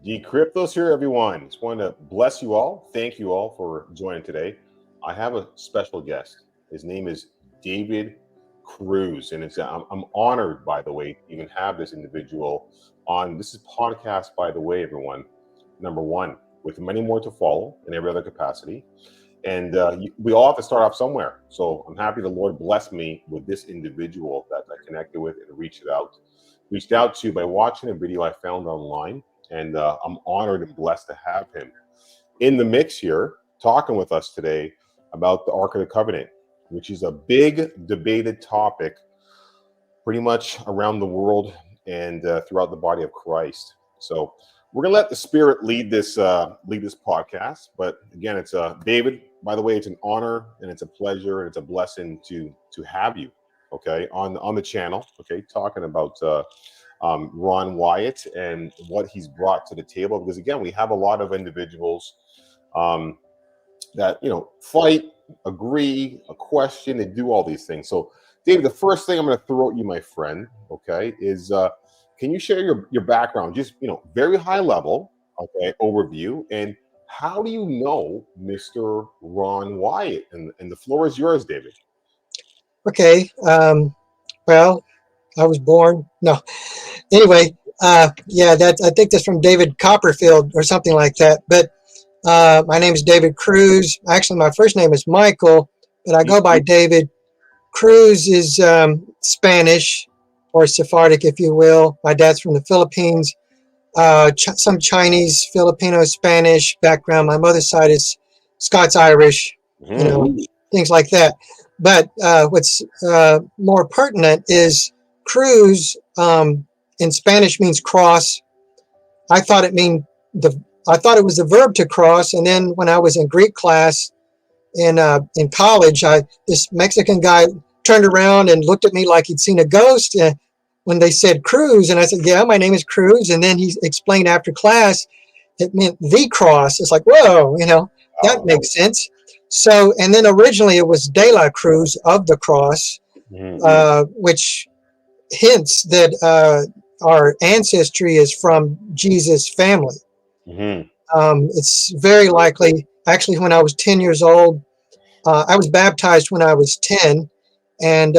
Decryptos here, everyone. Just want to bless you all. Thank you all for joining today. I have a special guest. His name is David Cruz, and I'm honored, by the way, to even have this individual on. This is podcast, by the way, everyone. Number one, with many more to follow in every other capacity, and we all have to start off somewhere. So I'm happy the Lord blessed me with this individual that I connected with and reached out to by watching a video I found online. And I'm honored and blessed to have him in the mix here, talking with us today about the Ark of the Covenant, which is a big debated topic pretty much around the world and throughout the body of Christ. So we're gonna let the Spirit lead this podcast. But again, it's David. By the way, it's an honor and it's a pleasure and it's a blessing to have you. Okay, on the channel. Okay, talking about. Ron Wyatt and what he's brought to the table, because again, we have a lot of individuals that fight, agree, a question, they do all these things. So, David, the first thing I'm going to throw at you, my friend, okay, is can you share your background, just very high level, okay, overview, and how do you know Mr. Ron Wyatt? And the floor is yours, David. Okay. Well, I was born. No. Anyway, I think that's from David Copperfield or something like that. But my name is David Cruz. Actually, my first name is Michael, but I go by David. Cruz is Spanish or Sephardic, if you will. My dad's from the Philippines. Some Chinese, Filipino, Spanish background. My mother's side is Scots-Irish, things like that. But what's more pertinent is Cruz in Spanish means cross. I thought it was the verb to cross, and then when I was in Greek class in college, this Mexican guy turned around and looked at me like he'd seen a ghost when they said Cruz, and I said, "Yeah, my name is Cruz." And then he explained after class it meant the cross. It's like, whoa, that makes sense. So, and then originally it was De La Cruz, of the cross, which hints that our ancestry is from Jesus' family. It's very likely, actually, when I was 10 years old, I was baptized when I was 10. And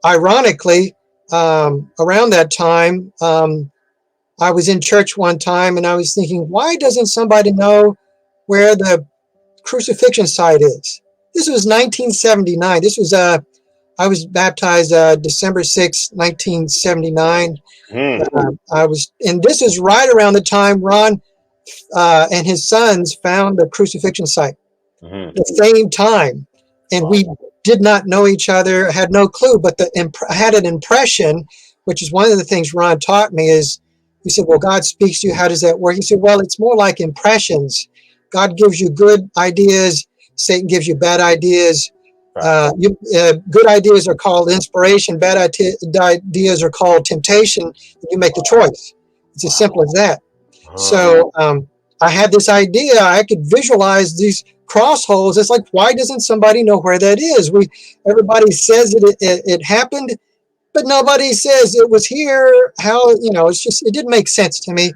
ironically, around that time, I was in church one time and I was thinking, why doesn't somebody know where the crucifixion site is? This was 1979. This was I was baptized December 6, 1979. And this is right around the time Ron and his sons found the crucifixion site. The same time. And we did not know each other, had no clue, but I had an impression, which is one of the things Ron taught me is, he said, well, God speaks to you. How does that work? He said, well, it's more like impressions. God gives you good ideas. Satan gives you bad ideas. Good ideas are called inspiration. Bad ideas are called temptation. You make the choice. It's as simple as that. So I had this idea. I could visualize these cross holes. It's like, why doesn't somebody know where that is? Everybody says it happened, but nobody says it was here. How, it's just, it didn't make sense to me.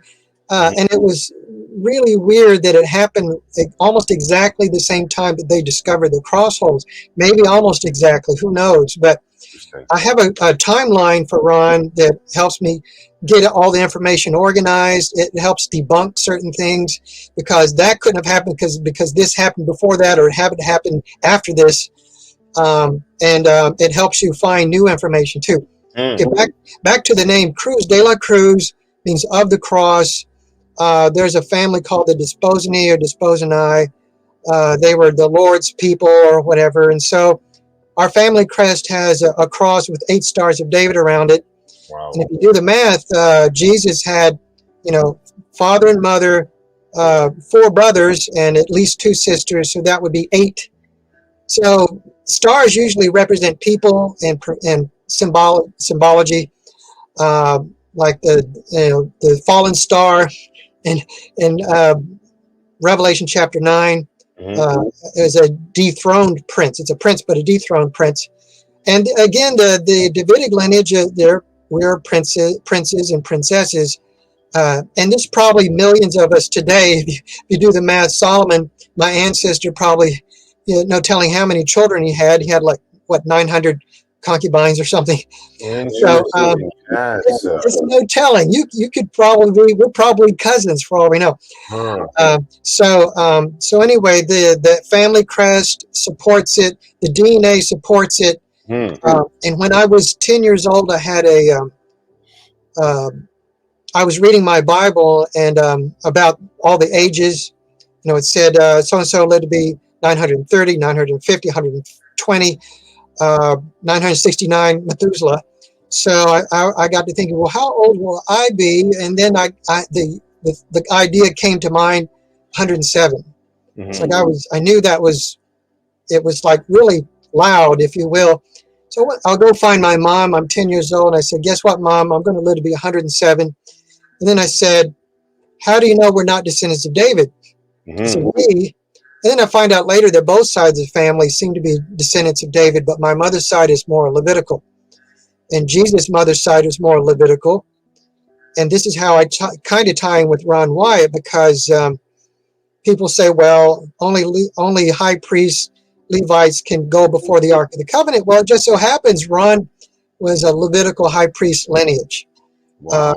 And it was really weird that it happened almost exactly the same time that they discovered the cross holes. Maybe almost exactly, who knows? But I have a timeline for Ron that helps me get all the information organized. It helps debunk certain things, because that couldn't have happened because this happened before that, or it happened to happen after this. And it helps you find new information too. Okay, back to the name Cruz. De La Cruz means of the cross. There's a family called the Desposini or Desposini. They were the Lord's people or whatever. And so our family crest has a cross with 8 stars of David around it. Wow. And if you do the math, Jesus had, father and mother, 4 brothers, and at least 2 sisters. So that would be 8. So stars usually represent people and symbology, like the fallen star in Revelation chapter 9 is a dethroned prince. It's a prince, but a dethroned prince. And again, the Davidic lineage, we're princes and princesses. and there's probably millions of us today. If you do the math, Solomon, my ancestor, probably, no telling how many children he had. He had like, what, 900 concubines or something. So Interesting. Yes. it's no telling. You could probably, we're probably cousins for all we know. Huh. So anyway, the family crest supports it. The DNA supports it. Hmm. And when I was 10 years old, I had I was reading my Bible and about all the ages. It said so-and-so lived to be 930, 950, 120, 969 Methuselah. So I got to thinking, well, how old will I be? And then the idea came to mind, 107. Mm-hmm. It's like I knew it was like really loud, if you will. So I'll go find my mom. I'm 10 years old. And I said, guess what, Mom? I'm going to live to be 107. And then I said, how do you know we're not descendants of David? Mm-hmm. I said, we. And then I find out later that both sides of the family seem to be descendants of David, but my mother's side is more Levitical. And Jesus' mother's side is more Levitical. And this is how I kind of tie in with Ron Wyatt, because people say, well, only high priests, Levites can go before the Ark of the Covenant. Well, it just so happens Ron was a Levitical high priest lineage. Wow.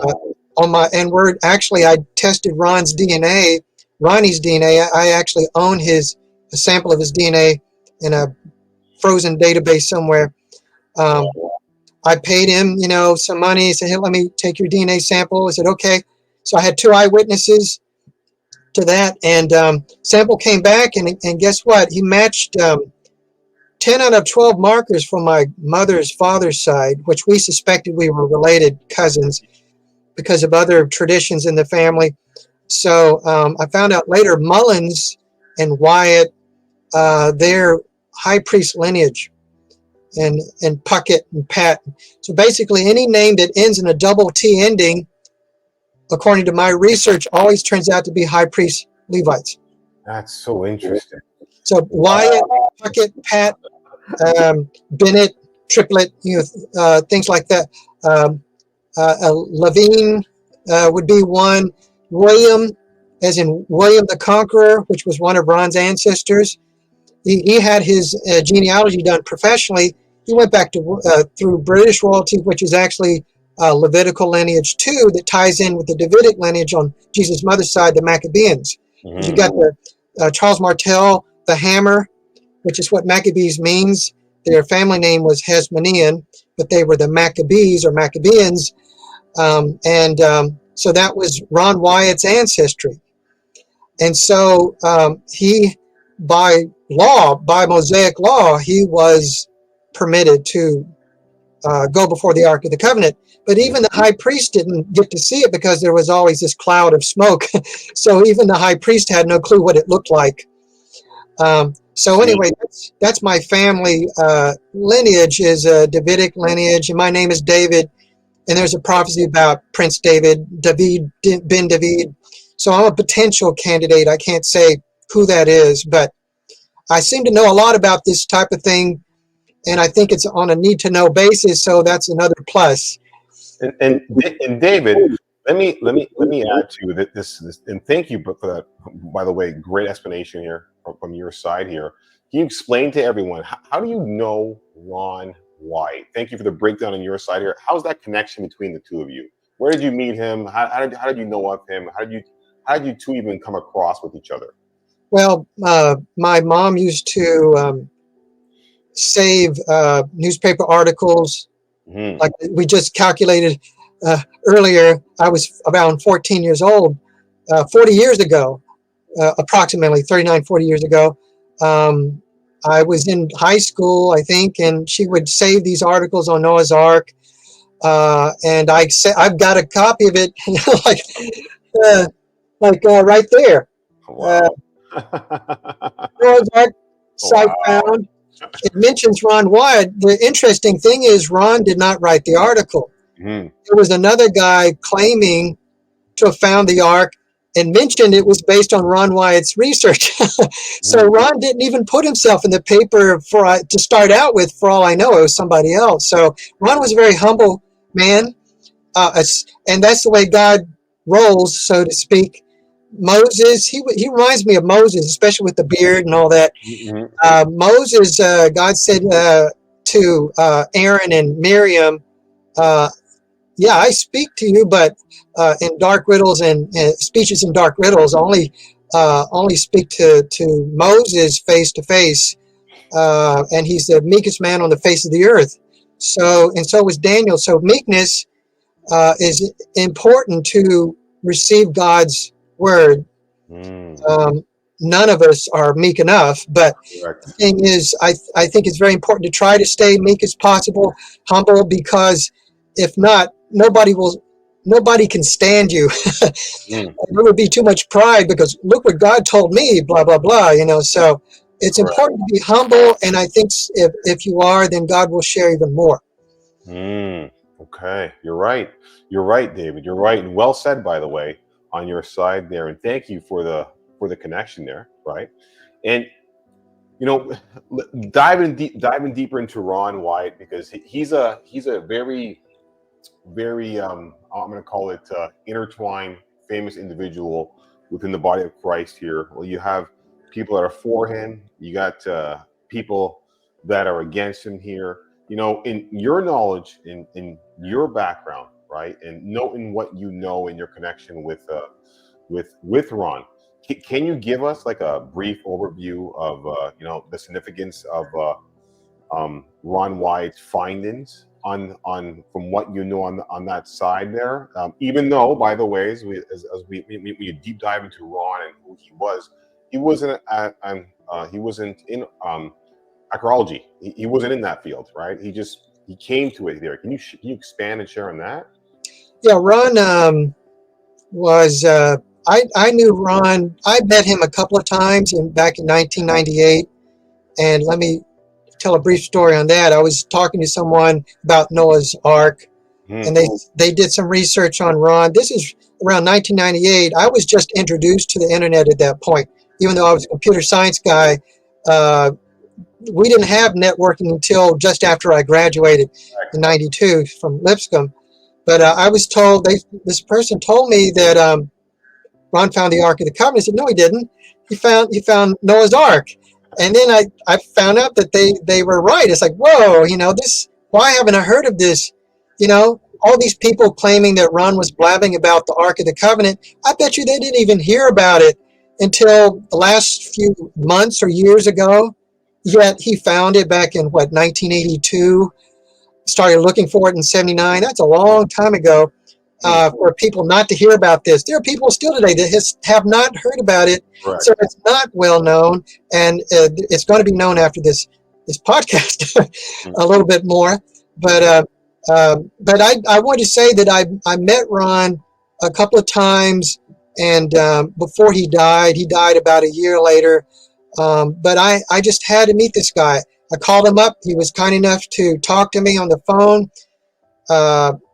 I tested Ronnie's DNA. I actually own a sample of his DNA in a frozen database somewhere. I paid him, some money. He said, hey, let me take your DNA sample. I said, okay. So I had 2 eyewitnesses to that, and sample came back, and guess what? He matched 10 out of 12 markers from my mother's father's side, which we suspected we were related cousins because of other traditions in the family. So I found out later Mullins and Wyatt, they're high priest lineage, and Puckett and Pat. So basically any name that ends in a double T ending, according to my research, always turns out to be high priest Levites. That's so interesting. So Wyatt, Puckett, Pat, Bennett, triplet, things like that. Levine would be one. William, as in William the Conqueror, which was one of Ron's ancestors. He had his genealogy done professionally. He went back to through British royalty, which is actually Levitical lineage too, that ties in with the Davidic lineage on Jesus' mother's side, the Maccabeans. Mm-hmm. You got the Charles Martel, the hammer, which is what Maccabees means. Their family name was Hasmonean, but they were the Maccabees or Maccabeans. So that was Ron Wyatt's ancestry. And so he, by Mosaic law, he was permitted to go before the Ark of the Covenant. But even the high priest didn't get to see it because there was always this cloud of smoke. So even the high priest had no clue what it looked like. So anyway, that's my family lineage, is a Davidic lineage, and my name is David. And there's a prophecy about Prince David, Ben David. So I'm a potential candidate. I can't say who that is, but I seem to know a lot about this type of thing, and I think it's on a need-to-know basis. So that's another plus. And David, let me add to that. This and thank you for that. By the way, great explanation here from your side here. Can you explain to everyone how do you know Ron Wyatt? Thank you for the breakdown on your side here. How's that connection between the two of you? Where did you meet him? How did you know of him? How did you two even come across with each other? Well, my mom used to save newspaper articles. Mm-hmm. Like we just calculated earlier, I was around 14 years old, 40 years ago, approximately 39, 40 years ago. I was in high school, I think, and she would save these articles on Noah's Ark. And I've got a copy of it, right there. Wow. Noah's Ark site found. It mentions Ron Wyatt. The interesting thing is Ron did not write the article. Mm-hmm. There was another guy claiming to have found the Ark and mentioned it was based on Ron Wyatt's research. So Ron didn't even put himself in the paper to start out with. For all I know, it was somebody else. So Ron was a very humble man, and that's the way God roles, so to speak. Moses, he reminds me of Moses, especially with the beard and all that. Mhm. Moses, God said to Aaron and Miriam, uh, yeah, I speak to you, but in dark riddles and speeches in dark riddles, only speak to Moses face to face, and he's the meekest man on the face of the earth. So, and so was Daniel. So meekness is important to receive God's word. Mm, Um, None of us are meek enough, but the correct. thing is, I think it's very important to try to stay meek as possible, humble, because if not, nobody can stand you. Mm, There would be too much pride because look what God told me, blah blah blah. So it's correct. important to be humble, and I think if you are, then God will share even more. Mm, okay, you're right. You're right, David. You're right, and well said, by the way, on your side there. And thank you for the connection there, right? And you know, diving deeper into Ron Wyatt because he's a very I'm going to call it intertwined famous individual within the body of Christ here. Well, you have people that are for him, you got people that are against him here. In your knowledge, in your background, right, and knowing what you know in your connection with Ron, can you give us like a brief overview of the significance of Ron Wyatt's findings on from what you know on that side there. Even though, by the way, as we deep dive into Ron and who he wasn't he wasn't in archaeology. He wasn't in that field, right? He came to it there. Can you expand and share on that? Yeah, Ron was. I knew Ron. I met him a couple of times back in 1998, and let me tell a brief story on that. I was talking to someone about Noah's Ark, Hmm. and they did some research on Ron. This is around 1998. I was just introduced to the internet at that point. Even though I was a computer science guy, uh, we didn't have networking until just after I graduated in '92 from Lipscomb. But I was told this person told me that Ron found the Ark of the Covenant. I said, no, he didn't. He found Noah's Ark. And then I found out that they were right. It's like, whoa, this, why haven't I heard of this? All these people claiming that Ron was blabbing about the Ark of the Covenant. I bet you they didn't even hear about it until the last few months or years ago. Yet he found it back in 1982, started looking for it in '79. That's a long time ago Hmm. for people not to hear about this. There are people still today that have not heard about it, so Correct. it's not well known, and it's going to be known after this podcast Hmm. a little bit more. But I want to say that I met Ron a couple of times, and before he died about a year later. But I just had to meet this guy. I called him up. He was kind enough to talk to me on the phone.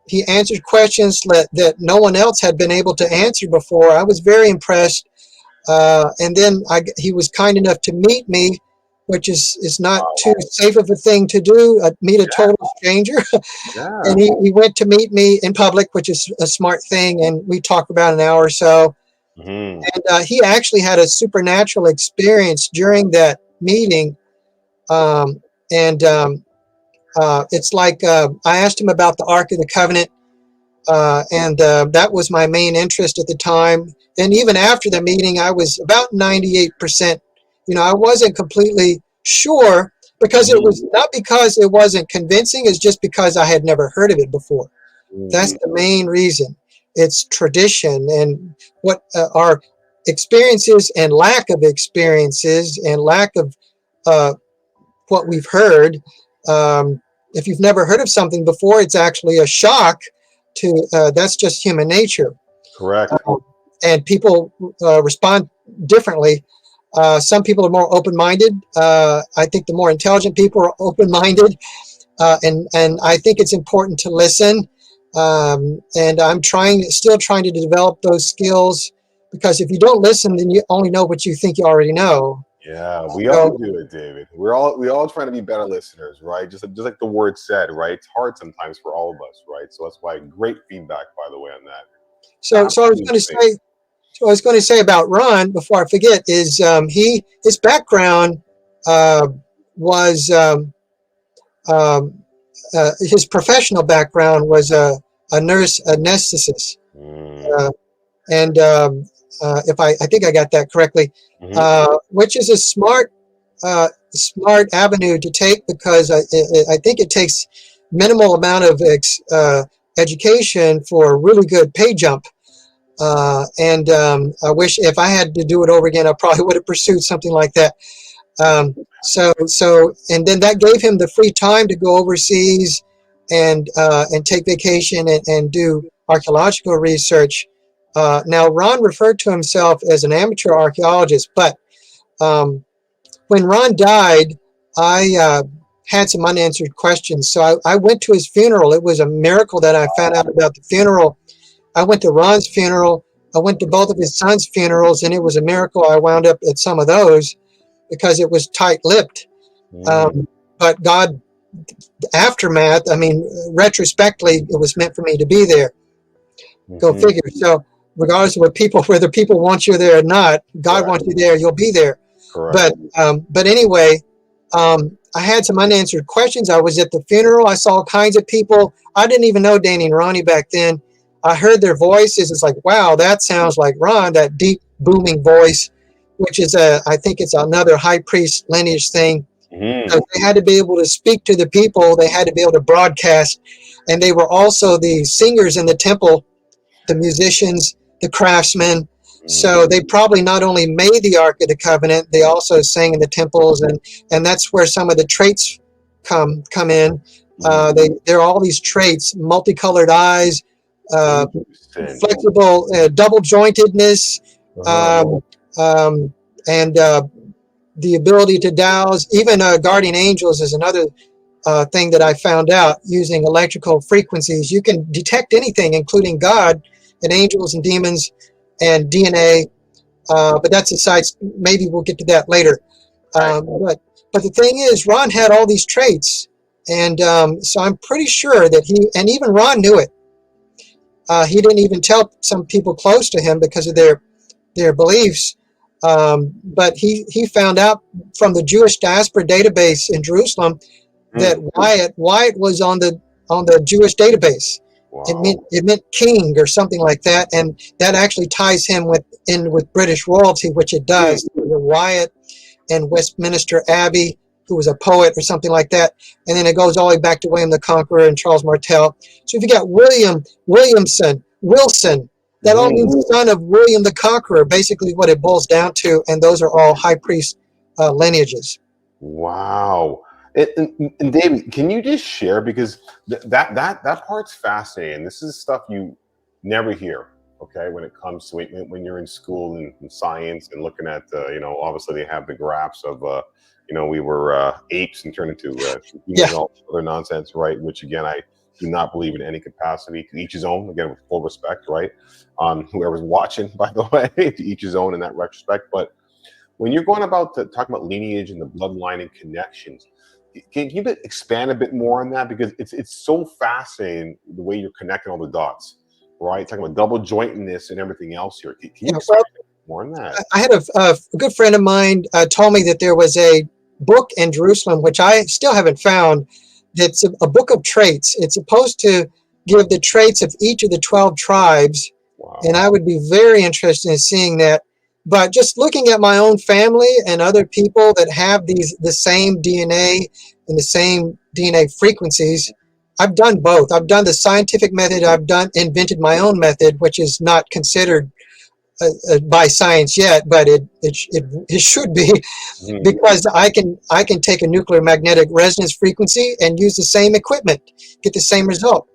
He answered questions that no one else had been able to answer before. I was very impressed. And then he was kind enough to meet me, which is not Wow. too safe of a thing to do, meet a total stranger. Yeah. And he went to meet me in public, which is a smart thing. And we talked about an hour or so. Hmm. And he actually had a supernatural experience during that meeting. Um, and it's like I asked him about the Ark of the Covenant, and that was my main interest at the time. And even after the meeting, I was about 98%. I wasn't completely sure because it Hmm. was not because it wasn't convincing, it's just because I had never heard of it before. That's Hmm. the main reason. It's tradition and what our experiences and lack of experiences and lack of uh, what we've heard. Um, if you've never heard of something before, it's actually a shock to that's just human nature. Correct. And people respond differently. Some people are more open-minded. I think the more intelligent people are open-minded, and I think it's important to listen. And I'm still trying to develop those skills because if you don't listen, then you only know what you think you already know. Yeah, we all So do it, David. We all trying to be better listeners, right? Just like the word said, right? It's hard sometimes for all of us, right? So that's why great feedback, by the way, on that. So I was going to Absolutely. say, so I was going to say about Ron before I forget is his background was um, his professional background was a nurse anesthetist, Mm. uh, and if I think I got that correctly, Hmm. which is a smart avenue to take because I think it takes minimal amount of education for a really good pay jump. And I wish if I had to do it over again, I probably would have pursued something like that. And then that gave him the free time to go overseas and take vacation and do archaeological research. Now, Ron referred to himself as an amateur archaeologist, but when Ron died, I had some unanswered questions. So I went to his funeral. It was a miracle that I found out about the funeral. I went to Ron's funeral. I went to both of his sons' funerals, and it was a miracle I wound up at some of those because it was tight-lipped. Mm. But God, aftermath, I mean, retrospectively, it was meant for me to be there. Go Hmm. figure. So regardless of what people, whether people want you there or not, God Correct. wants you there, you'll be there. Correct. But anyway, I had some unanswered questions. I was at the funeral. I saw all kinds of people. I didn't even know Danny and Ronnie back then. I heard their voices. It's like, wow, that sounds like Ron, that deep booming voice, which is I think it's another high priest lineage thing. Hmm. Because they had to be able to speak to the people. They had to be able to broadcast. And they were also the singers in the temple, the musicians, the craftsmen. So they probably not only made the Ark of the Covenant, they also sang in the temples, and that's where some of the traits come in. There are all these traits: multicolored eyes, uh, Interesting. flexible, double jointedness, Uh-huh. um, um, and the ability to douse. Even guardian angels is another thing that I found out using electrical frequencies. You can detect anything, including God and angels and demons and DNA. But that's aside. Maybe we'll get to that later. Right. But the thing is, Ron had all these traits, and so I'm pretty sure that and even Ron knew it. He didn't even tell some people close to him because of their beliefs. But he found out from the Jewish diaspora database in Jerusalem that Mm. Wyatt was on the Jewish database. Wow. It meant king or something like that, and that actually ties him with British royalty, which it Mm. does. The Wyatt and Westminster Abbey, who was a poet or something like that, and then it goes all the way back to William the Conqueror and Charles Martel. So if you got Wilson, that all Mhm. means son of William the Conqueror, basically what it boils down to, and those are all high priest lineages. Wow. And David, can you just share because that part's fascinating. This is stuff you never hear. Okay, when it comes to when you're in school and science and looking at obviously they have the graphs of we were apes and turned into humans Yeah, and all other nonsense, right? Which again I do not believe in any capacity. To each his own. Again, with full respect, right? Whoever's watching, by the way, to each his own in that retrospect, but when you're going about talking about lineage and the bloodline and connections, can you expand a bit more on that because it's so fascinating the way you're connecting all the dots, right? Talking about double jointedness and everything else here. Can you yeah. Well, expand more on that? I had a good friend of mine told me that there was a book in Jerusalem, which I still haven't found. That's a book of traits. It's supposed to give the traits of each of the 12 tribes, and Wow. I would be very interested in seeing that. But just looking at my own family and other people that have the same DNA and the same DNA frequencies, I've done both. I've done the scientific method. I've invented my own method, which is not considered by science yet, but it should be Mhm. because I can take a nuclear magnetic resonance frequency and use the same equipment, get the same result.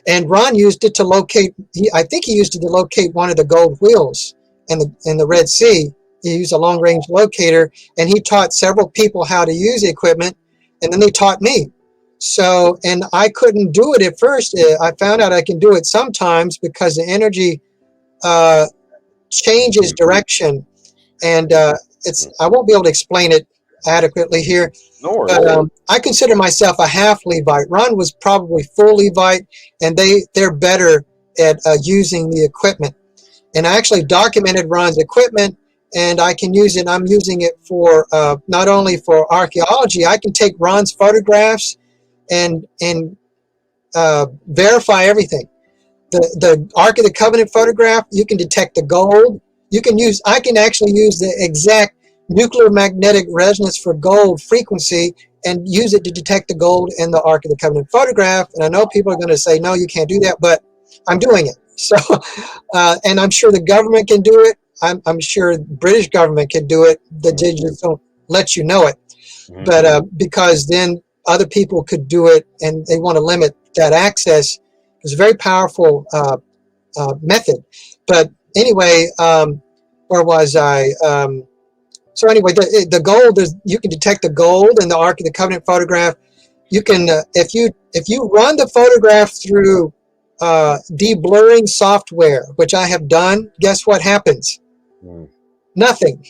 And Ron used it to locate. I think he used it to locate one of the gold wheels in the Red Sea. He used a long range locator, and he taught several people how to use the equipment, and then they taught me. So, and I couldn't do it at first. I found out I can do it sometimes because the energy uh, changes direction, and it's Mhm. I won't be able to explain it adequately here, No but worries. I consider myself a half Levite. Ron was probably full Levite, and they're better at using the equipment. And I actually documented Ron's equipment, and I can use it. I'm using it for not only for archaeology. I can take Ron's photographs and verify everything. The Ark of the Covenant photograph, you can detect the gold. I can actually use the exact nuclear magnetic resonance for gold frequency and use it to detect the gold in the Ark of the Covenant photograph. And I know people are going to say, no, you can't do that, but I'm doing it. So, and I'm sure the government can do it. I'm sure the British government can do it. They just don't let you know it. But because then other people could do it, and they want to limit that access. It's a very powerful method. But anyway, where was I? So anyway, the gold is, you can detect the gold in the Ark of the Covenant photograph. You can if you run the photograph through de-blurring software, which I have done, guess what happens? Nothing.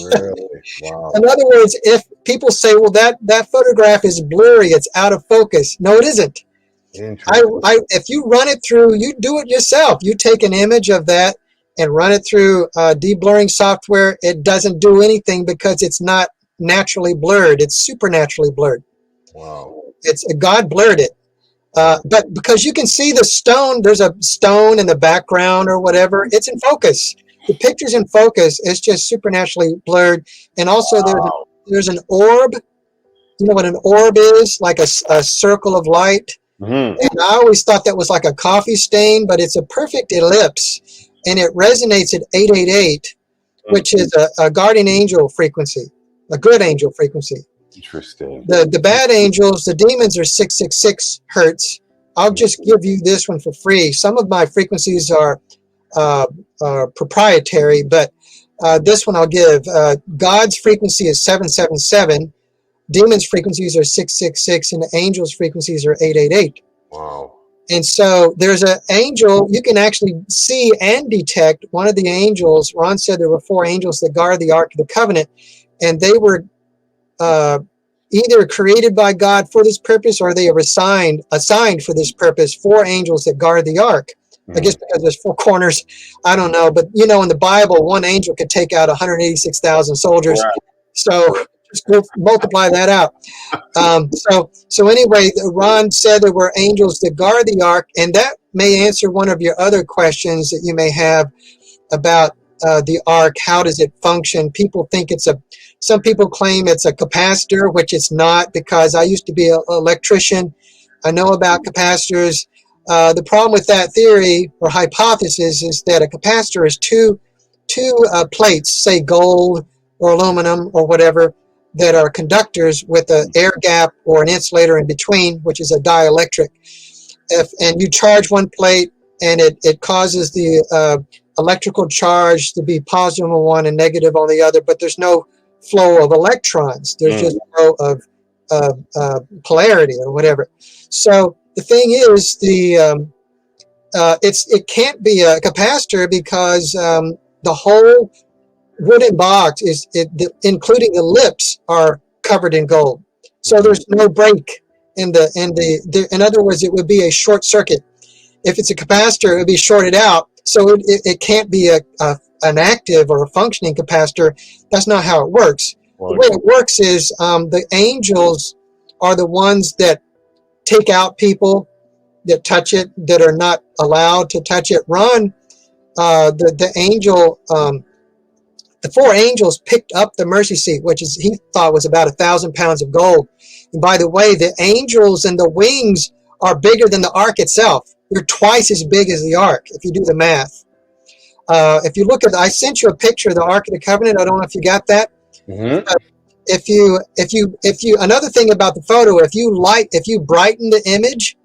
Really? Wow. In other words, if people say, well, that photograph is blurry, it's out of focus. No, it isn't. If you run it through, you do it yourself. You take an image of that and run it through de-blurring software. It doesn't do anything because it's not naturally blurred. It's supernaturally blurred. Wow. God blurred it. But because you can see the stone, there's a stone in the background or whatever, it's in focus. The picture's in focus. It's just supernaturally blurred. And also there's an orb. You know what an orb is? Like a circle of light. And I always thought that was like a coffee stain, but it's a perfect ellipse. And it resonates at 888, which is a guardian angel frequency, a good angel frequency. Interesting. The bad angels, the demons, are 666 hertz. I'll just give you this one for free. Some of my frequencies are proprietary, but this one I'll give. God's frequency is 777. Demons' frequencies are 666, and the angels' frequencies are 888. Wow. And so there's an angel, you can actually see and detect one of the angels. Ron said there were 4 angels that guard the Ark of the Covenant, and they were either created by God for this purpose, or they were assigned for this purpose. 4 angels that guard the Ark. I guess because there's 4 corners, I don't know. But you know, in the Bible, one angel could take out 186,000 soldiers. Right. So just go multiply that out. So anyway, Ron said there were angels that guard the Ark, and that may answer one of your other questions that you may have about the Ark. How does it function? People think some people claim it's a capacitor, which it's not, because I used to be an electrician. I know about capacitors. The problem with that theory or hypothesis is that a capacitor is two plates, say gold or aluminum or whatever, that are conductors with an air gap or an insulator in between, which is a dielectric. And you charge one plate, and it causes the electrical charge to be positive on one and negative on the other, but there's no flow of electrons. There's just flow of polarity or whatever. So the thing is, it can't be a capacitor because the whole wooden box including the lips, are covered in gold. So there's no break in in other words, it would be a short circuit. If it's a capacitor, it would be shorted out. So it can't be an active or a functioning capacitor. That's not how it works. The way it works is the angels are the ones that take out people that touch it, that are not allowed to touch it. Ron, the angel, the 4 angels picked up the mercy seat, which he thought was about 1,000 pounds of gold. And by the way, the angels and the wings are bigger than the ark itself. They're twice as big as the ark, if you do the math. If you look I sent you a picture of the Ark of the Covenant. I don't know if you got that. If you, another thing about the photo, if you brighten the image,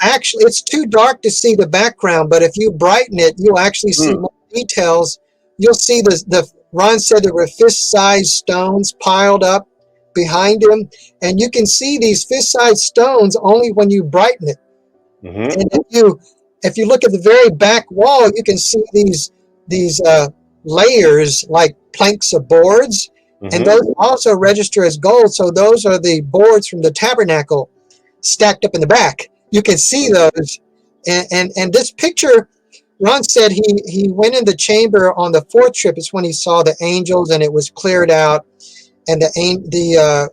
actually, it's too dark to see the background, but if you brighten it, you'll actually see more details. You'll see Ron said there were fist-sized stones piled up behind him, and you can see these fist-sized stones only when you brighten it. And if you look at the very back wall, you can see these layers like planks of boards, and those also register as gold. So those are the boards from the tabernacle stacked up in the back. You can see those, And this picture, Ron said he went in the chamber on the fourth trip. It's when he saw the angels and it was cleared out, and the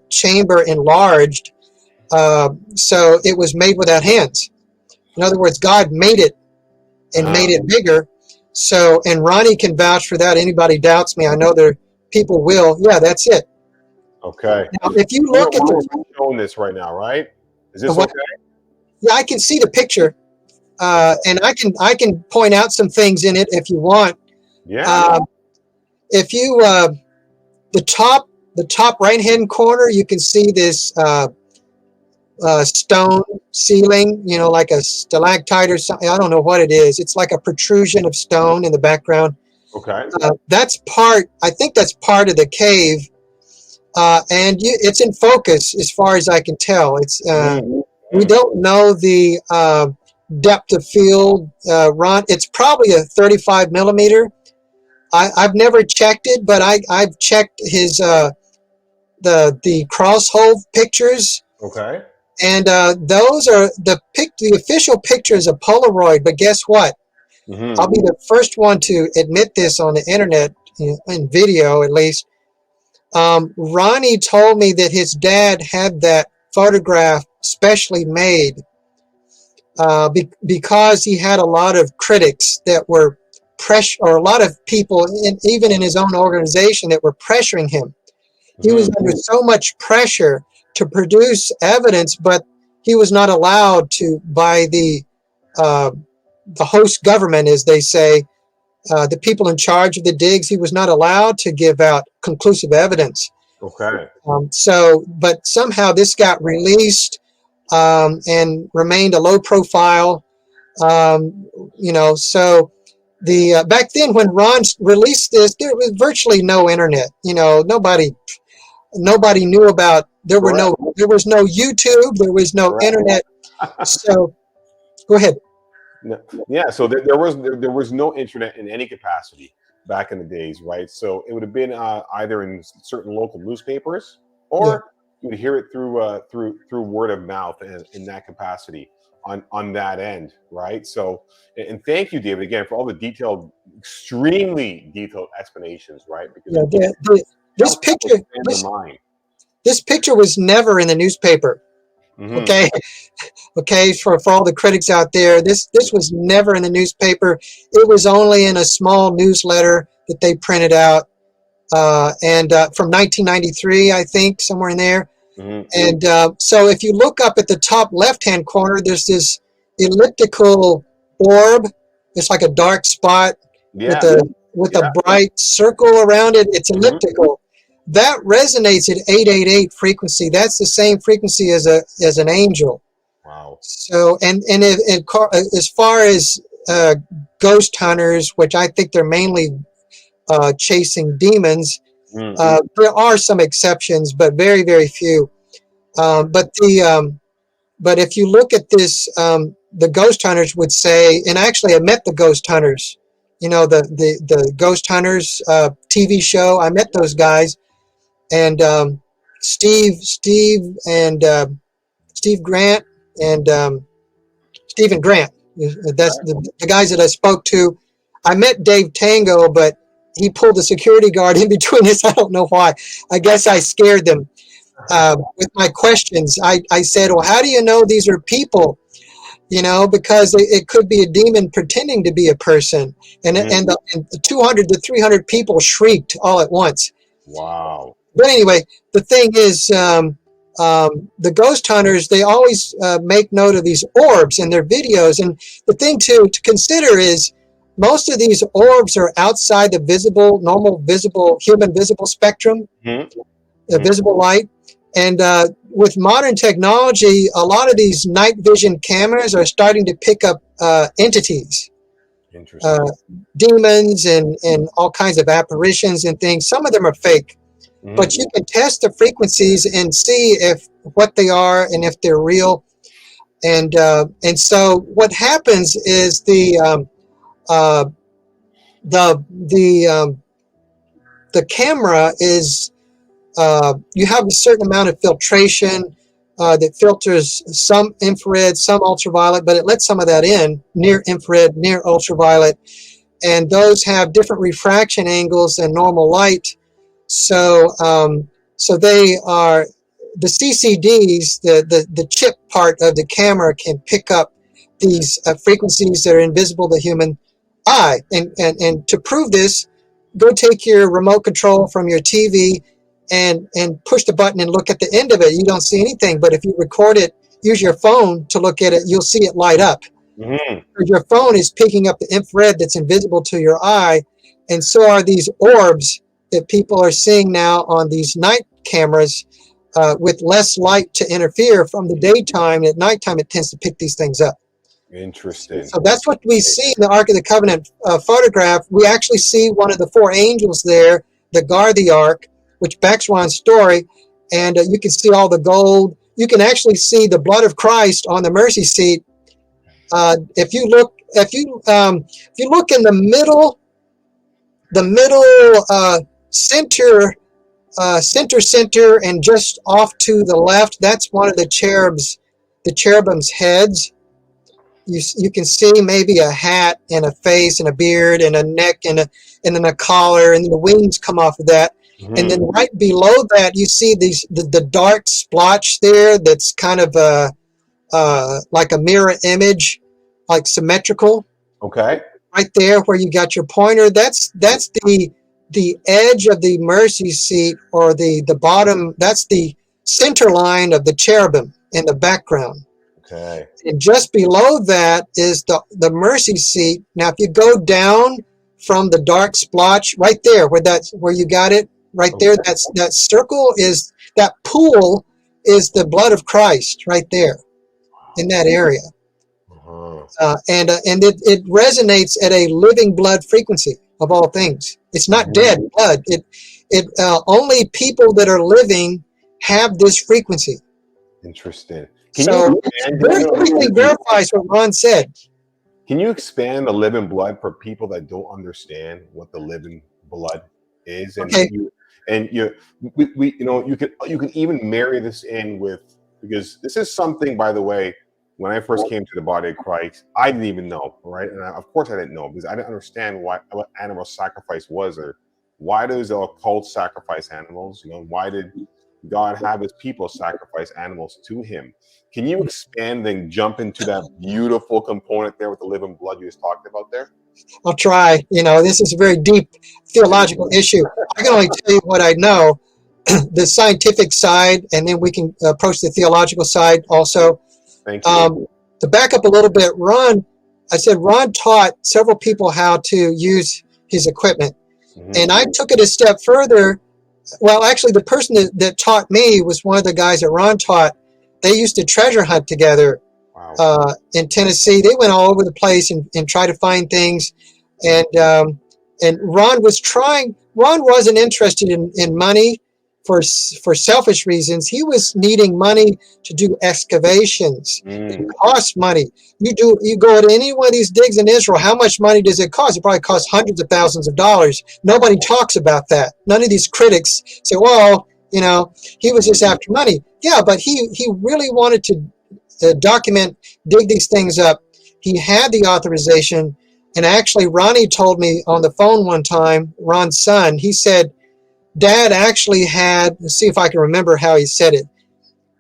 chamber enlarged. So it was made without hands. In other words, God made it and made it bigger. So, and Ronnie can vouch for that. Anybody doubts me, I know there people will. Yeah, that's it. Okay. Now, if you look at We're showing this right now, right? Is this okay? Yeah, I can see the picture, and I can point out some things in it if you want. Yeah. If you the top right hand corner, you can see this stone ceiling, like a stalactite or something. I don't know what it is. It's like a protrusion of stone in the background. Okay. I think that's part of the cave. And it's in focus as far as I can tell. We don't know the depth of field, Ron. It's probably a 35 millimeter. I've never checked it, but I've checked his the crosshole pictures. Okay. And those are the official picture is a Polaroid. But guess what? I'll be the first one to admit this on the internet, in video at least. Ronnie told me that his dad had that photograph specially made because he had a lot of critics that were or a lot of people, even in his own organization, that were pressuring him. He was under so much pressure to produce evidence, but he was not allowed to, by the host government, as they say, the people in charge of the digs. He was not allowed to give out conclusive evidence. Okay. But somehow this got released and remained a low profile. So back then when Ron released this, there was virtually no internet. Nobody knew about. There was no YouTube. There was no internet. So go ahead. Yeah. So there was no internet in any capacity back in the days, right? So it would have been either in certain local newspapers, or you would hear it through word of mouth, and in that capacity on that end, right? So, and thank you, David, again, for all the extremely detailed explanations, right? Because this picture was never in the newspaper. Okay, for all the critics out there, this was never in the newspaper. It was only in a small newsletter that they printed out, and from 1993, I think, somewhere in there. And so if you look up at the top left-hand corner, there's this elliptical orb. It's like a dark spot with a bright circle around it. It's elliptical. That resonates at 888 frequency. That's the same frequency as an angel. Wow. So as far as ghost hunters, which I think they're mainly chasing demons, there are some exceptions, but very, very few. But if you look at this, the ghost hunters would say, and actually I met the ghost hunters. The Ghost Hunters TV show. I met those guys, and Steve Grant and Stephen Grant. That's the guys that I spoke to. I met Dave Tango, but he pulled the security guard in between us. I don't know why. I guess I scared them with my questions. I said, well, how do you know these are people? Because it could be a demon pretending to be a person. And the 200 to 300 people shrieked all at once. Wow. But anyway, the thing is, the ghost hunters, they always make note of these orbs in their videos. And the thing to consider is most of these orbs are outside the normal human visible spectrum, the visible light. And with modern technology, a lot of these night vision cameras are starting to pick up entities, demons and all kinds of apparitions and things. Some of them are fake, but you can test the frequencies and see what they are and if they're real. And so what happens is the camera is. You have a certain amount of filtration. that filters some infrared, some ultraviolet, but it lets some of that in, near infrared, near ultraviolet. And those have different refraction angles than normal light. So, so they are, the CCDs, the chip part of the camera can pick up these frequencies that are invisible to the human eye. And to prove this, go take your remote control from your TV and push the button and look at the end of it. You don't see anything, but if you record it, use your phone to look at it, you'll see it light up. Mm-hmm. Your phone is picking up the infrared that's invisible to your eye, and so are these orbs that people are seeing now on these night cameras with less light to interfere from the daytime. At nighttime, it tends to pick these things up. Interesting. So that's what we see in the Ark of the Covenant photograph. We actually see one of the four angels there that guard the Ark, which backs Ron's story, and you can see all the gold. You can actually see the blood of Christ on the mercy seat. If you look in the middle center, and just off to the left, that's one of the cherubim's heads. You can see maybe a hat and a face and a beard and a neck and then a collar, and the wings come off of that. Mm-hmm. And then right below that, you see the dark splotch there that's kind of like a mirror image, like symmetrical. Okay. Right there where you got your pointer, that's the edge of the mercy seat, or the bottom, that's the center line of the cherubim in the background. Okay. And just below that is the mercy seat. Now, if you go down from the dark splotch, right there, where you got it, right there, that circle is, that pool is the blood of Christ right there in that area. And it resonates at a living blood frequency of all things. It's not dead blood. It only people that are living have this frequency. Interesting. Everything verifies what Ron said. Can you expand the living blood for people that don't understand what the living blood is? And okay. You can even marry this in with, because this is something, by the way, when I first came to the body of Christ, I didn't even know, right? And of course I didn't know, because I didn't understand what animal sacrifice was, or why does the occult sacrifice animals? Why did God have his people sacrifice animals to him? Can you expand and jump into that beautiful component there with the living blood you just talked about there? I'll try. This is a very deep theological issue. I can only tell you what I know, the scientific side, and then we can approach the theological side also. Thank you. To back up a little bit, Ron taught several people how to use his equipment. Mm-hmm. And I took it a step further. Well, actually, the person that taught me was one of the guys that Ron taught. They used to treasure hunt together. Wow. In Tennessee. They went all over the place and tried to find things. And Ron wasn't interested in money for selfish reasons. He was needing money to do excavations. It costs money. You go to any one of these digs in Israel, how much money does it cost? It probably costs hundreds of thousands of dollars. Nobody talks about that. None of these critics say, well, he was just after money. Yeah, but he really wanted to document, dig these things up. He had the authorization. And actually, Ronnie told me on the phone one time, Ron's son, he said, Dad actually had, let's see if I can remember how he said it.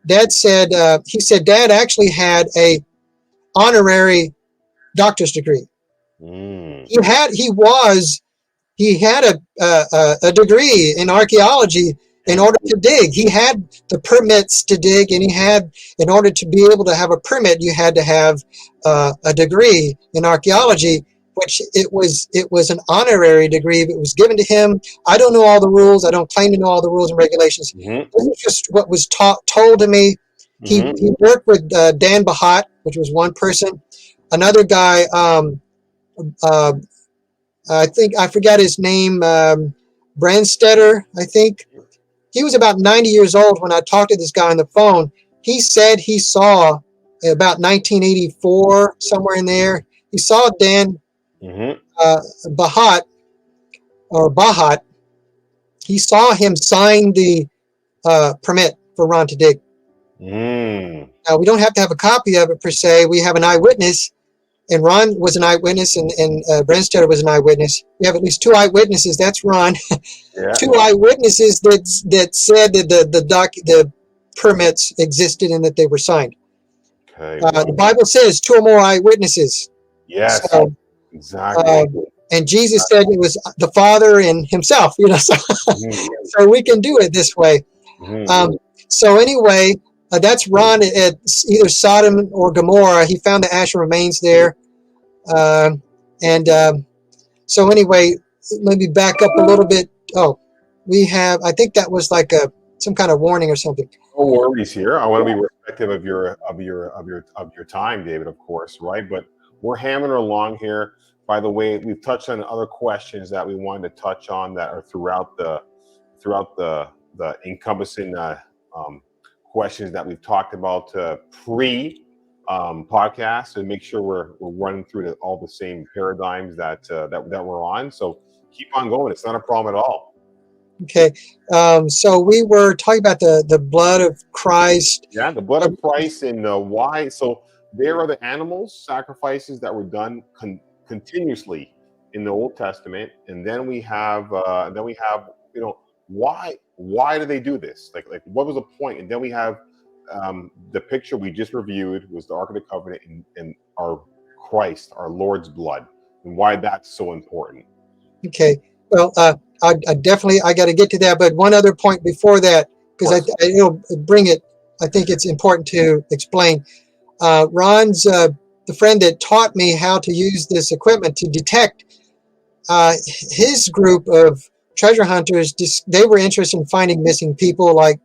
Dad said, Dad actually had a honorary doctor's degree. He had a degree in archaeology in order to dig. He had the permits to dig, and in order to be able to have a permit, you had to have a degree in archaeology, which it was an honorary degree. It was given to him. I don't know all the rules. I don't claim to know all the rules and regulations. Mm-hmm. This is just what was told to me. Mm-hmm. He worked with Dan Bahat, which was one person. Another guy, I think, I forgot his name, Brandstetter, I think. He was about 90 years old when I talked to this guy on the phone. He said he saw about 1984, somewhere in there. He saw Dan Bahat, he saw him sign the permit for Ron to dig. Mm. Now, we don't have to have a copy of it per se. We have an eyewitness, and Ron was an eyewitness, and Brenstetter was an eyewitness. We have at least two eyewitnesses. That's Ron. Yeah. Two eyewitnesses that said that the permits existed and that they were signed. Okay. Wow. The Bible says two or more eyewitnesses. Yes. So, Exactly. and Jesus said it was the Father and Himself. Mhm. So we can do it this way. Mhm. So anyway, that's Ron at either Sodom or Gomorrah. He found the ashen remains there. And so anyway, let me back up a little bit. Oh, we have, I think that was like some kind of warning or something. No worries here. I want to be respectful of your time, David, of course, right? But we're hammering along here. By the way, we've touched on other questions that we wanted to touch on that are throughout the encompassing questions that we've talked about pre podcast, and make sure we're running through all the same paradigms that we're on. So keep on going. It's not a problem at all. Okay, so we were talking about the blood of Christ. Yeah, the blood of Christ, and why. So there are the animals sacrifices that were done continuously in the Old Testament, and then we have why do they do this? Like what was the point? And then we have the picture we just reviewed was the Ark of the Covenant and our Christ, our Lord's blood, and why that's so important. Okay, well, I definitely I got to get to that, but one other point before that, because I bring it. I think it's important to explain. Ron's the friend that taught me how to use this equipment to detect. His group of treasure hunters, they were interested in finding missing people, like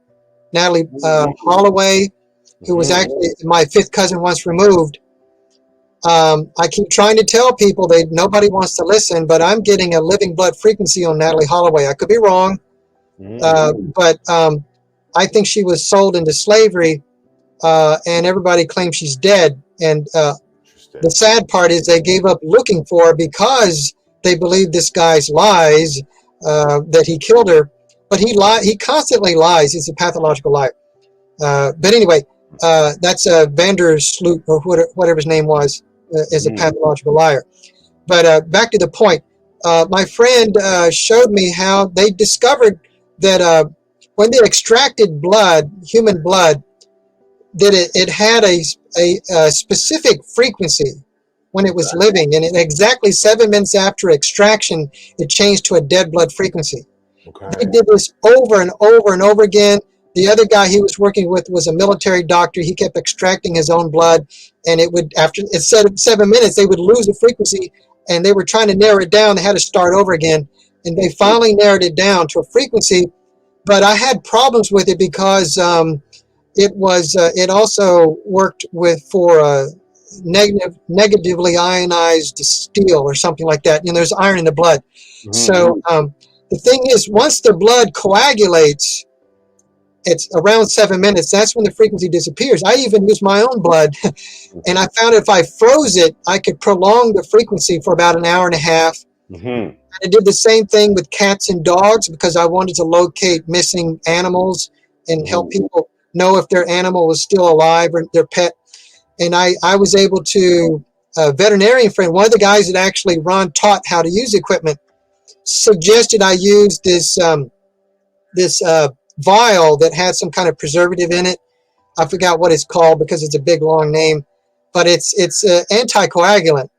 Natalie Holloway, who was actually my fifth cousin once removed. I keep trying to tell people that nobody wants to listen, but I'm getting a living blood frequency on Natalie Holloway. I could be wrong, but I think she was sold into slavery, and everybody claims she's dead. And the sad part is they gave up looking for her because they believe this guy's lies, that he killed her. But he constantly lies. He's a pathological liar. But anyway, that's Vandersloot, or whatever his name was, is a pathological liar. But back to the point. My friend showed me how they discovered that when they extracted blood, human blood, that it had a specific frequency when it was living, and exactly 7 minutes after extraction, it changed to a dead blood frequency. They did this over and over and over again. The other guy he was working with was a military doctor. He kept extracting his own blood, and it would, after it said 7 minutes, they would lose the frequency, and they were trying to narrow it down. They had to start over again, and they finally narrowed it down to a frequency. But I had problems with it because it also worked for negatively ionized steel or something like that. There's iron in the blood. So the thing is, once the blood coagulates, it's around 7 minutes. That's when the frequency disappears. I even used my own blood, and I found if I froze it, I could prolong the frequency for about an hour and a half. I did the same thing with cats and dogs because I wanted to locate missing animals and help people know if their animal was still alive or their pet. And I was able to, a veterinarian friend, one of the guys that actually Ron taught how to use the equipment, suggested I use this vial that had some kind of preservative in it. I forgot what it's called because it's a big long name, but it's anticoagulant.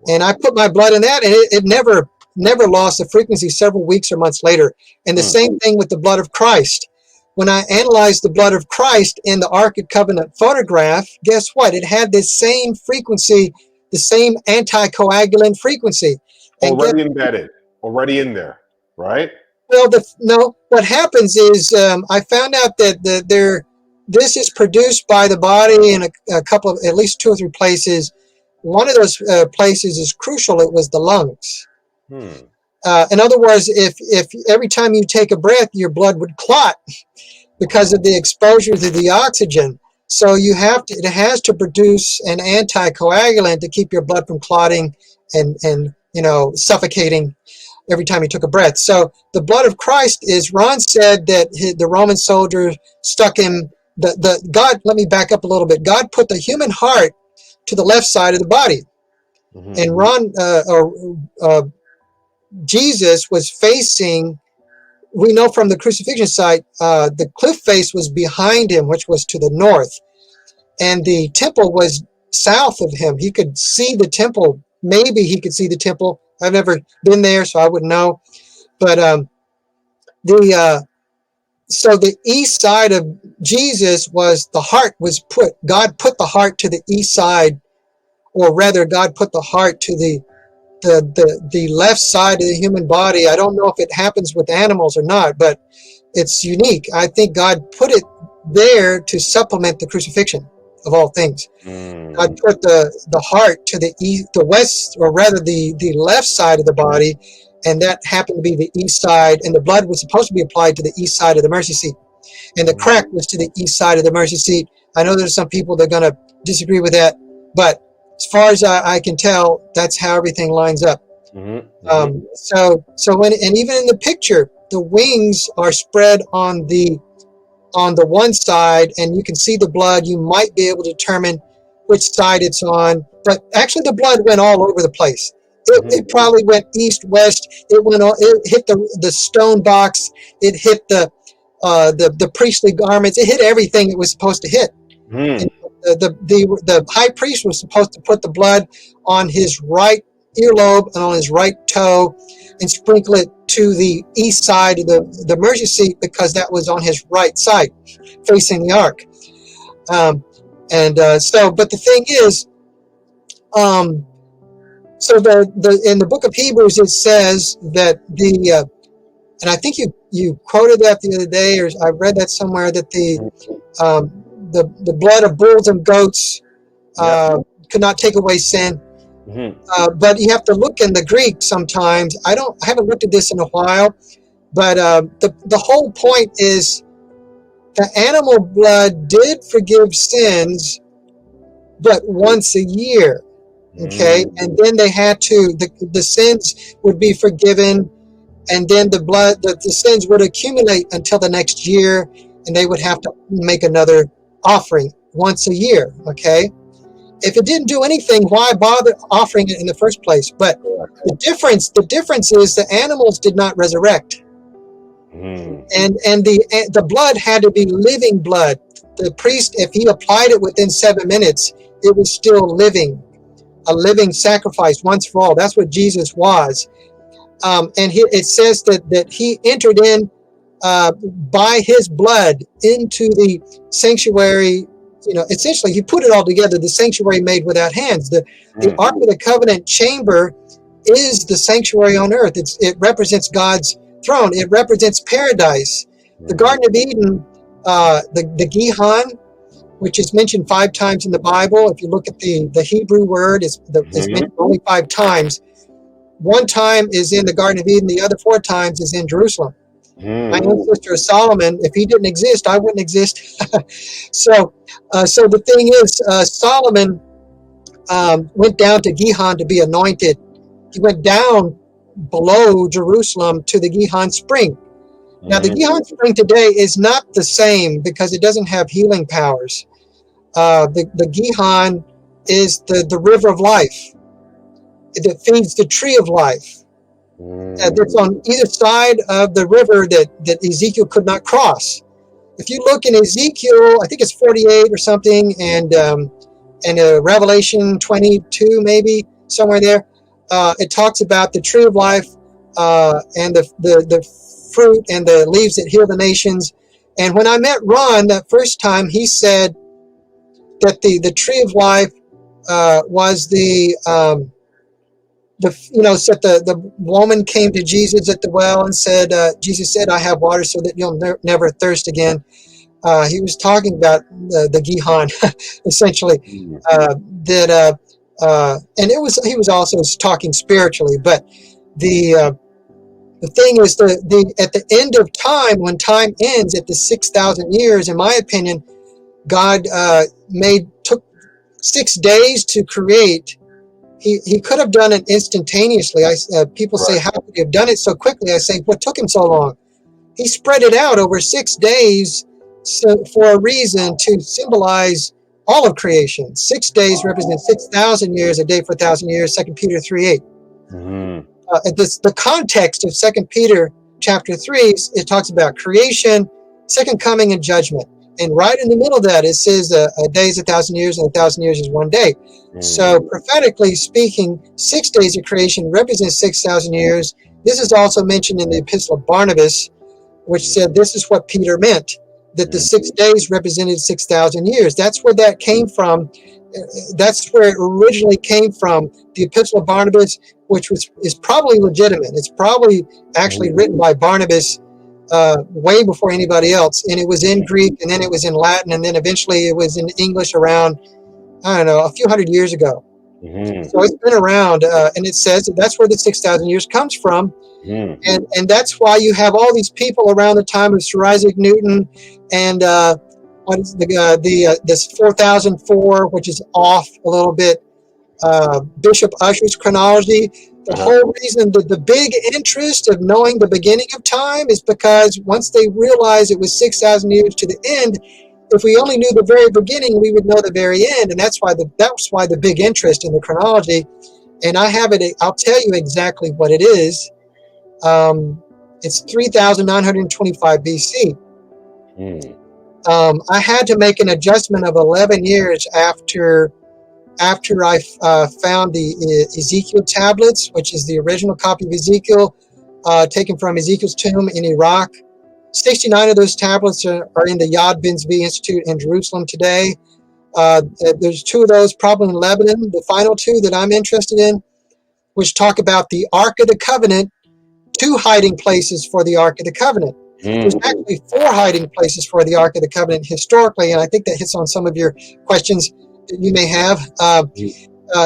And I put my blood in that, and it never lost the frequency several weeks or months later. And the same thing with the blood of Christ. When I analyzed the blood of Christ in the Ark of Covenant photograph, guess what? It had this same frequency, the same anticoagulant frequency. And Embedded, already in there, right? Well, no. What happens is I found out that this is produced by the body in a couple of, at least 2 or 3 places. One of those places is crucial. It was the lungs. In other words, if every time you take a breath, your blood would clot because of the exposure to the oxygen. So it has to produce an anticoagulant to keep your blood from clotting and suffocating every time you took a breath. So the blood of Christ is, Ron said that the Roman soldier stuck him the God. Let me back up a little bit. God put the human heart to the left side of the body, and Jesus was facing. We know from the crucifixion site, the cliff face was behind him, which was to the north, and the temple was south of him. He could see the temple. Maybe he could see the temple. I've never been there, so I wouldn't know. But so the east side of Jesus was the heart was put. God put the heart to the east side, or rather, God put the heart to the left side of the human body. I don't know if it happens with animals or not, but it's unique. I think God put it there to supplement the crucifixion of all things. God put the heart to the west, or rather the left side of the body, and that happened to be the east side, and the blood was supposed to be applied to the east side of the mercy seat, and the crack was to the east side of the mercy seat. I know there's some people that are going to disagree with that, but as far as I can tell, that's how everything lines up. So when, and even in the picture, the wings are spread on the one side, and you can see the blood. You might be able to determine which side it's on, but actually the blood went all over the place. It probably went east, west. It hit the stone box. It hit the priestly garments. It hit everything it was supposed to hit. And the high priest was supposed to put the blood on his right earlobe and on his right toe and sprinkle it to the east side of the mercy seat, because that was on his right side facing the ark. But the thing is, so in the book of Hebrews, it says that and I think you quoted that the other day, or I read that somewhere, that the blood of bulls and goats could not take away sin. But you have to look in the Greek sometimes. I haven't looked at this in a while, but the whole point is the animal blood did forgive sins, but once a year. Okay, and then they had to, the sins would be forgiven, and then the sins would accumulate until the next year, and they would have to make another offering once a year. Okay, if it didn't do anything, why bother offering it in the first place? But the difference is the animals did not resurrect, and the blood had to be living blood. The priest, if he applied it within 7 minutes, it was still living. A living sacrifice once for all. That's what Jesus was. And it says that he entered in by his blood into the sanctuary. Essentially, he put it all together, the sanctuary made without hands. The Ark of the Covenant chamber is the sanctuary on earth. It represents God's throne. It represents paradise. The Garden of Eden, the Gihon, which is mentioned 5 times in the Bible. If you look at the Hebrew word, it's mentioned only 5 times. 1 time is in the Garden of Eden. The other 4 times is in Jerusalem. My ancestor Solomon, if he didn't exist, I wouldn't exist. So the thing is, Solomon went down to Gihon to be anointed. He went down below Jerusalem to the Gihon spring. Now, the Gihon spring today is not the same because it doesn't have healing powers. The Gihon is the river of life that feeds the tree of life. That's on either side of the river that Ezekiel could not cross. If you look in Ezekiel, I think it's 48 or something, and Revelation 22, maybe somewhere there, it talks about the tree of life and the fruit and the leaves that heal the nations. And when I met Ron that first time, he said that the tree of life was so the woman came to Jesus at the well and said, Jesus said, I have water so that you'll never thirst again. He was talking about the Gihon, essentially. And he was also talking spiritually. But the thing is, at the end of time, when time ends at the 6,000 years, in my opinion, God took 6 days to create. He could have done it instantaneously. People say, how could he have done it so quickly? I say, what took him so long? He spread it out over 6 days so for a reason to symbolize all of creation. 6 days represent 6,000 years, a day for 1,000 years, 2 Peter 3:8. Mm-hmm. The context of 2 Peter chapter 3, it talks about creation, second coming, and judgment. And right in the middle of that, it says a day is 1,000 years, and 1,000 years is 1 day. So prophetically speaking, 6 days of creation represents 6,000 years. This is also mentioned in the Epistle of Barnabas, which said this is what Peter meant, that the 6 days represented 6,000 years. That's where that came from. That's where it originally came from. The Epistle of Barnabas, which is probably legitimate. It's probably actually written by Barnabas way before anybody else. And it was in Greek, and then it was in Latin, and then eventually it was in English around, I don't know, a few hundred years ago. So it's been around, and it says that's where the 6,000 years comes from. And that's why you have all these people around the time of Sir Isaac Newton and what is this 4004, which is off a little bit, Bishop Ussher's chronology. The whole reason that the big interest of knowing the beginning of time is because once they realized it was 6,000 years to the end, if we only knew the very beginning, we would know the very end. And that's why the big interest in the chronology. And I have it. I'll tell you exactly what it is. It's 3,925 BC. I had to make an adjustment of 11 years after I found the Ezekiel tablets, which is the original copy of Ezekiel, taken from Ezekiel's tomb in Iraq. 69 of those tablets are in the Yad Ben Zvi Institute in Jerusalem today. There's 2 of those probably in Lebanon. The final 2 that I'm interested in, which talk about the Ark of the Covenant, 2 hiding places for the Ark of the Covenant. There's actually 4 hiding places for the Ark of the Covenant historically, and I think that hits on some of your questions that you may have.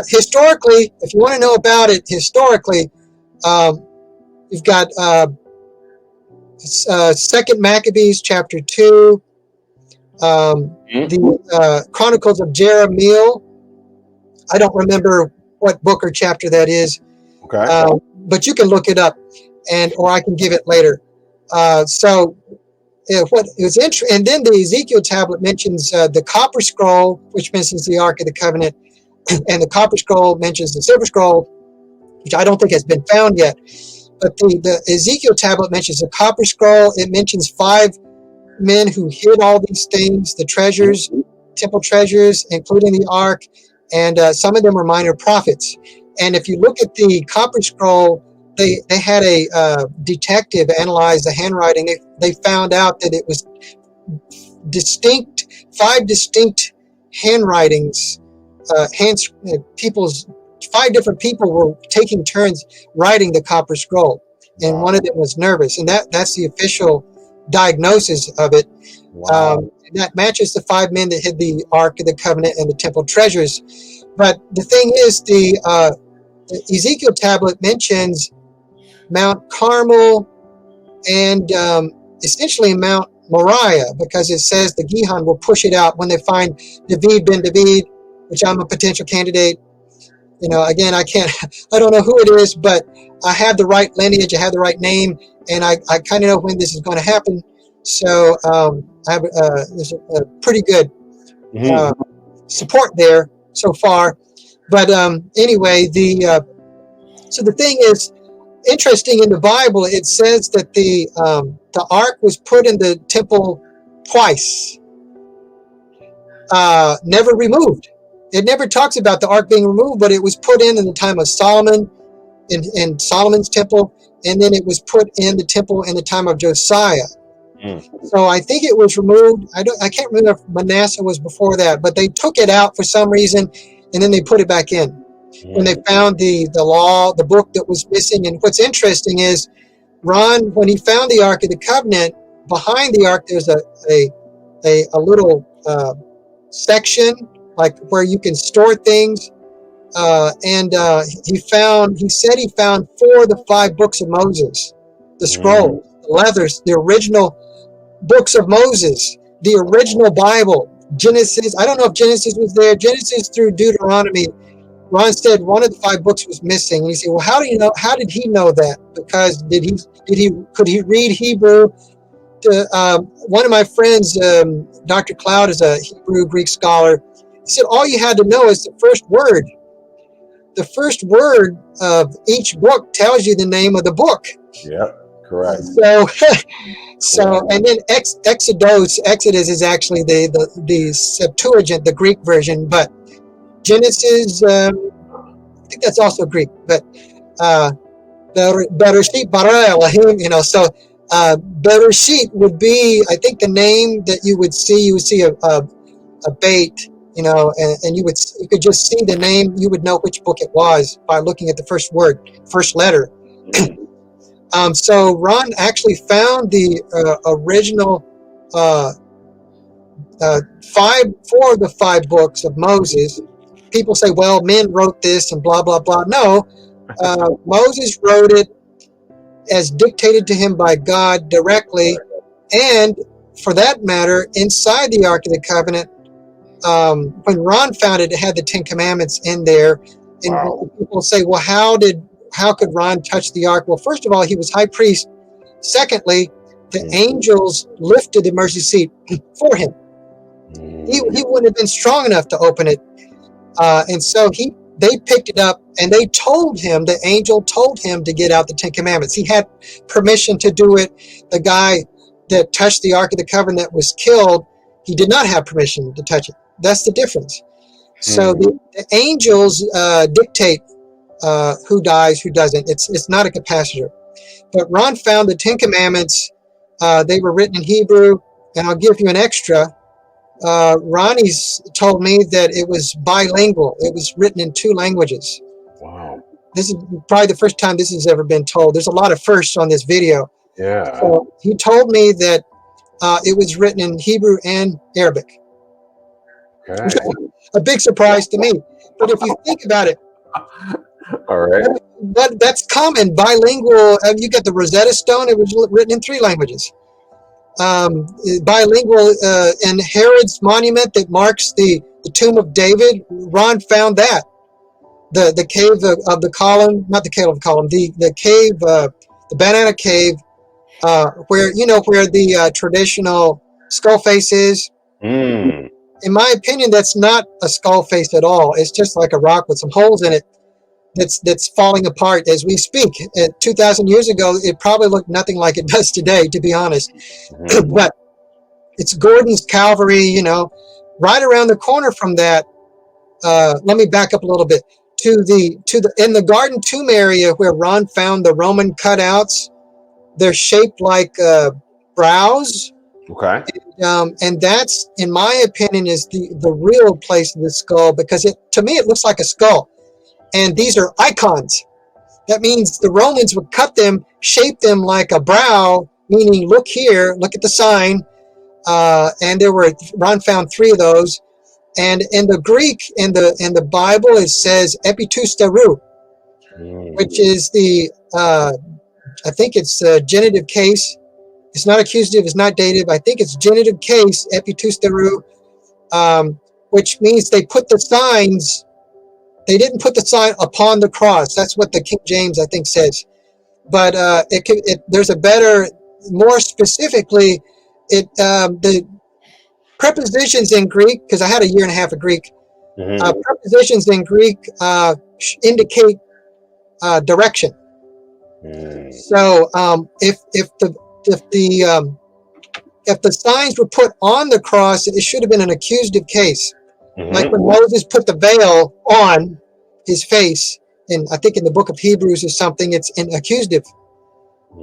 Historically, if you want to know about it historically, you've got 2nd Maccabees chapter 2, the Chronicles of Jeremiel. I don't remember what book or chapter that is, but you can look it up, or I can give it later. What is interesting, and then the Ezekiel tablet mentions the copper scroll, which mentions the Ark of the Covenant, and the copper scroll mentions the silver scroll, which I don't think has been found yet. But the Ezekiel tablet mentions the copper scroll. It mentions 5 men who hid all these things, the treasures, temple treasures, including the Ark, and some of them are minor prophets. And if you look at the copper scroll, they had a detective analyze the handwriting. They found out that it was 5 distinct handwritings. 5 different people were taking turns writing the copper scroll, and one of them was nervous, and that's the official diagnosis of it. That matches the 5 men that hid the Ark of the Covenant and the temple treasures. But the thing is, the Ezekiel tablet mentions Mount Carmel and essentially Mount Moriah, because it says the Gihon will push it out when they find David ben David, which I'm a potential candidate. Again, I don't know who it is, but I have the right lineage, I have the right name, and I kind of know when this is going to happen. So I have there's a pretty good support there so far. But anyway, so the thing is, interesting in the Bible, it says that the ark was put in the temple twice, never removed. It never talks about the ark being removed, but it was put in the time of Solomon, in Solomon's temple, and then it was put in the temple in the time of Josiah. So I think it was removed. I can't remember if Manasseh was before that, but they took it out for some reason, and then they put it back in. When they found the law, the book that was missing. And what's interesting is, Ron, when he found the Ark of the Covenant, behind the Ark there's a little section like where you can store things. And he said he found 4 of the 5 books of Moses, the scrolls, the leathers, the original books of Moses, the original Bible, Genesis. I don't know if Genesis was there. Genesis through Deuteronomy. Ron said one of the 5 books was missing. And he said, well, how do you know? How did he know that? Because could he read Hebrew? one of my friends, Dr. Cloud, is a Hebrew Greek scholar. He said all you had to know is the first word. The first word of each book tells you the name of the book. Yep, correct. So and then Exodus is actually the Septuagint, the Greek version, but Genesis, I think that's also Greek, but Bereshit bara Elohim, so Bereshit would be, I think, the name that you would see a bait, and you could just see the name. You would know which book it was by looking at the first word, first letter. So Ron actually found the original 4 of the 5 books of Moses. People say, well, men wrote this and blah, blah, blah. No, Moses wrote it as dictated to him by God directly. And for that matter, inside the Ark of the Covenant, when Ron found it, it had the 10 Commandments in there. And Wow. people say, well, how could Ron touch the Ark? Well, first of all, he was high priest. Secondly, the angels lifted the mercy seat for him. He wouldn't have been strong enough to open it. And so they picked it up, and the angel told him to get out the 10 Commandments. He had permission to do it. The guy that touched the Ark of the Covenant was killed. He did not have permission to touch it. That's the difference. So the angels dictate who dies, who doesn't. It's not a capacitor. But Ron found the 10 Commandments. They were written in Hebrew, and I'll give you an extra. Ronnie's told me that it was bilingual. It was written in 2 languages. Wow. This is probably the first time this has ever been told. There's a lot of firsts on this video. Yeah. So he told me that it was written in Hebrew and Arabic. Okay. A big surprise to me. But if you think about it, all right. That's common. Bilingual. You got the Rosetta Stone. It was written in 3 languages. Bilingual and Herod's monument that marks the tomb of David. Ron found that the cave of the column, not the cave of the column, the cave, the banana cave, where the traditional skull face is. In my opinion, that's not a skull face at all. It's just like a rock with some holes in it that's falling apart as we speak. 2,000 years ago, it probably looked nothing like it does today, to be honest. But it's Gordon's Calvary, right around the corner from that. Let me back up a little bit in the Garden Tomb area where Ron found the Roman cutouts. They're shaped like brows. Okay. And that's, in my opinion, is the real place of the skull, because to me it looks like a skull. And these are icons. That means the Romans would cut them, shape them like a brow, meaning look here, look at the sign. And Ron found 3 of those. And in the Greek, in the Bible, it says epitousteru, which is I think it's a genitive case. It's not accusative, it's not dative. I think it's genitive case, epitousteru, which means they put the signs. They didn't put the sign upon the cross. That's what the King James, I think, says. But there's a better, more specifically, the prepositions in Greek, because I had a year and a half of Greek. Prepositions in Greek indicate direction. So if the signs were put on the cross, it should have been an accusative case. Like when Moses put the veil on his face, and I think in the book of Hebrews or something, it's in accusative.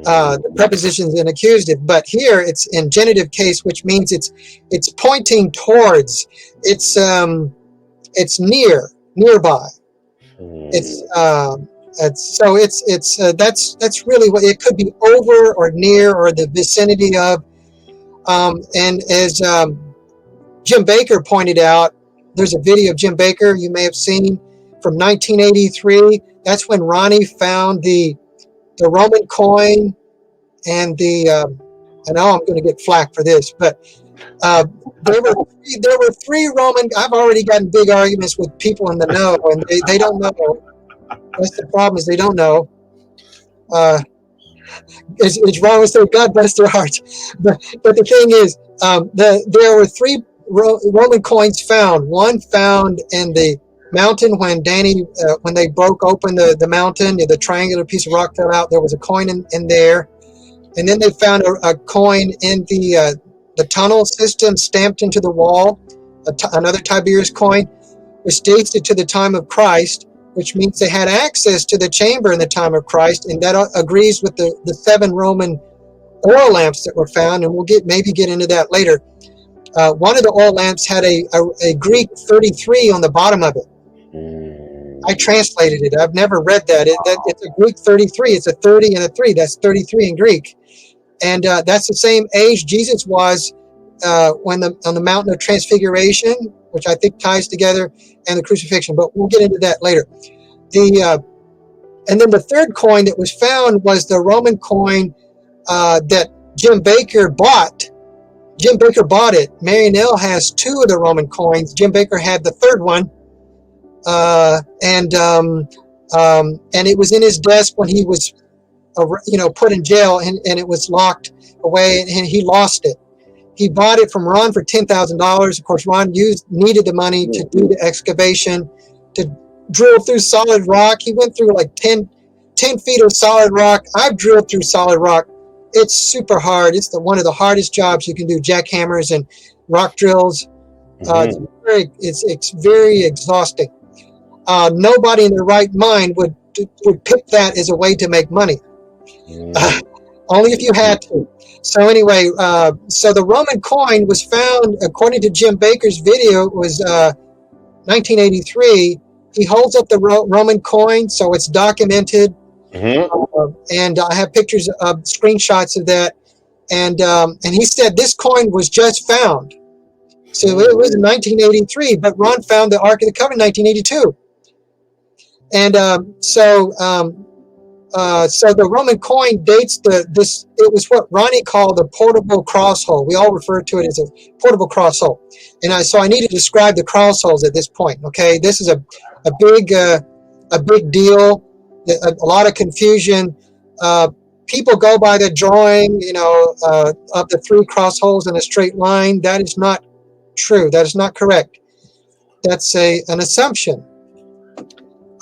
The preposition's in accusative, but here it's in genitive case, which means it's pointing towards. It's nearby. That's really what it could be, over or near or the vicinity of. And as Jim Baker pointed out, there's a video of Jim Baker you may have seen from 1983. That's when Ronnie found the Roman coin and I know I'm going to get flack for this, but there were 3 Roman. I've already gotten big arguments with people in the know, and they don't know. That's the problem, is they don't know. It's wrong to say God bless their hearts. But the thing is, there were three Roman coins found. One found in the mountain when when they broke open the mountain, the triangular piece of rock fell out. There was a coin in there. And then they found a coin in the tunnel system stamped into the wall, another Tiberius coin, which dates it to the time of Christ, which means they had access to the chamber in the time of Christ, and that agrees with the 7 Roman oil lamps that were found, and we'll maybe get into that later. One of the oil lamps had a Greek 33 on the bottom of it. I translated it. I've never read that. It's a Greek 33. It's a 30 and a 3. That's 33 in Greek. And that's the same age Jesus was on the mountain of transfiguration, which I think ties together, and the crucifixion. But we'll get into that later. And then the third coin that was found was the Roman coin that Jim Baker bought. Jim Baker bought it. Marianelle has 2 of the Roman coins. Jim Baker had the third one. And it was in his desk when he was put in jail, and it was locked away, and he lost it. He bought it from Ron for $10,000. Of course, Ron needed the money to do the excavation, to drill through solid rock. He went through like 10 feet of solid rock. I've drilled through solid rock. It's super hard. It's one of the hardest jobs you can do, jackhammers and rock drills. It's very exhausting. Nobody in their right mind would pick that as a way to make money. Only if you had to. So anyway, so the Roman coin was found, according to Jim Baker's video, it was 1983. He holds up the Roman coin, so it's documented. And I have pictures of screenshots of that. And he said this coin was just found. So it was in 1983, but Ron found the Ark of the Covenant in 1982. And so the Roman coin dates this. It was what Ronnie called the portable cross hole. We all refer to it as a portable cross hole. And so I need to describe the cross holes at this point. Okay, this is a big deal. A lot of confusion. People go by the drawing, of the 3 cross holes in a straight line. That is not true. That is not correct. That's an assumption.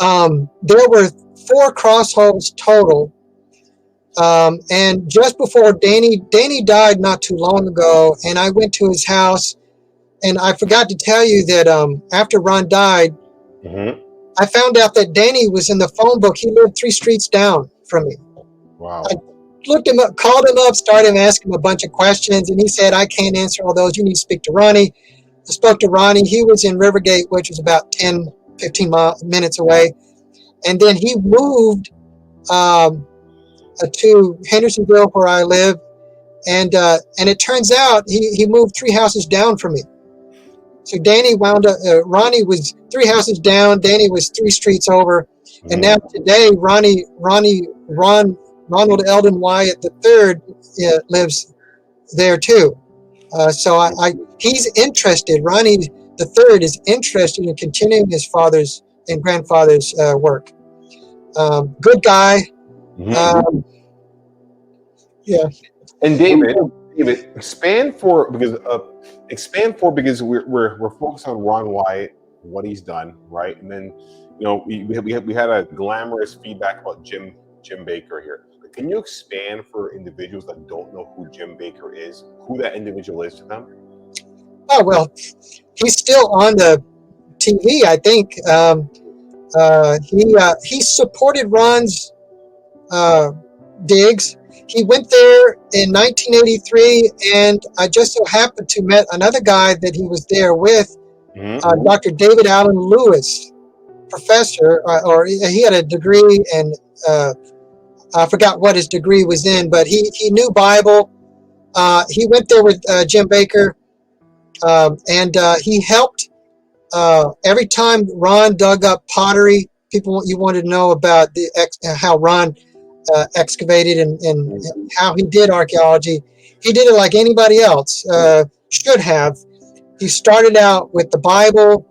There were 4 cross holes total. And just before Danny died not too long ago, and I went to his house, and I forgot to tell you that after Ron died, I found out that Danny was in the phone book. He lived 3 streets down from me. Wow. I looked him up, called him up, started asking him a bunch of questions, and he said, I can't answer all those. You need to speak to Ronnie. I spoke to Ronnie. He was in Rivergate, which was about 10, 15 minutes away. And then he moved to Hendersonville, where I live. And it turns out he moved 3 houses down from me. So Danny wound up, Ronnie was 3 houses down. Danny was 3 streets over. And now today, Ronald Eldon Wyatt III lives there too. So he's interested. Ronnie III is interested in continuing his father's and grandfather's work. Good guy. Yeah. And David, expand for because we're focused on Ron Wyatt, what he's done, right? And then we had a glamorous feedback about Jim Baker here. Can you expand for individuals that don't know who Jim Baker is, who that individual is to them? Oh well, he's still on the TV, I think. He supported Ron's digs. He went there in 1983, and I just so happened to met another guy that he was there with, Dr. David Allen Lewis, professor, or he had a degree, and I forgot what his degree was in, but he knew Bible. He went there with Jim Baker, and he helped every time Ron dug up pottery. You wanted to know about how Ron excavated and how he did archaeology. He did it like anybody else should have. He started out with the Bible,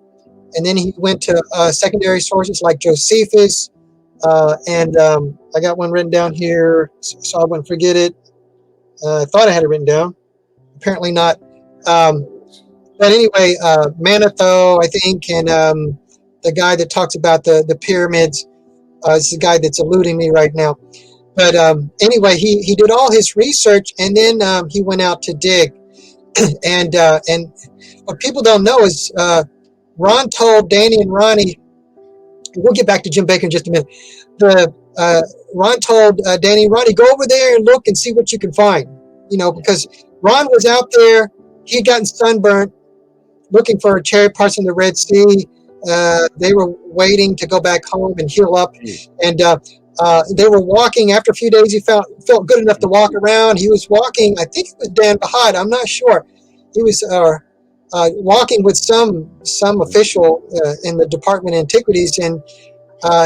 and then he went to secondary sources like Josephus, And I got one written down here, so I wouldn't forget it. I thought I had it written down. Apparently not. But anyway, Manetho, I think, and the guy that talks about the pyramids. It's the guy that's eluding me right now. But anyway, he did all his research, and then he went out to dig. And what people don't know is Ron told Danny and Ronnie. We'll get back to Jim Baker in just a minute. Ron told Danny and Ronnie, go over there and look and see what you can find. Because Ron was out there, he had gotten sunburnt, looking for cherry parts in the Red Sea. They were waiting to go back home and heal up, and they were walking. After a few days, he felt good enough to walk around. He was walking. I think it was Dan Bahad. I'm not sure. He was walking with some official in the Department of Antiquities, and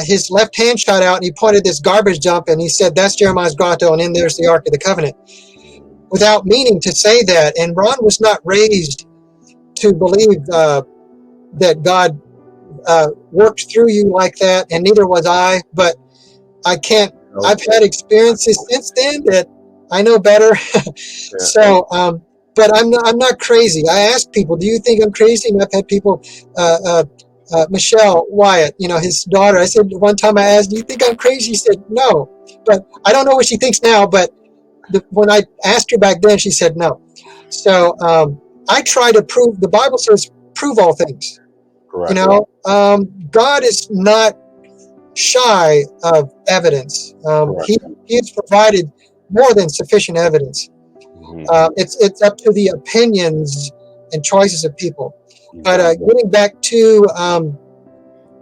his left hand shot out, and he pointed this garbage dump, and he said, "That's Jeremiah's grotto, and in there's the Ark of the Covenant," without meaning to say that. And Ron was not raised to believe that God worked through you like that, and neither was I. But I can't. Okay. I've had experiences since then that I know better. So, but I'm not crazy. I ask people, "Do you think I'm crazy?" And I've had people. Michelle Wyatt, his daughter. I said one time, I asked, "Do you think I'm crazy?" She said, "No," but I don't know what she thinks now. But when I asked her back then, she said no. So I try to prove. The Bible says, "Prove all things." Correct. God is not shy of evidence. He has provided more than sufficient evidence. Mm-hmm. It's up to the opinions and choices of people. But getting back to,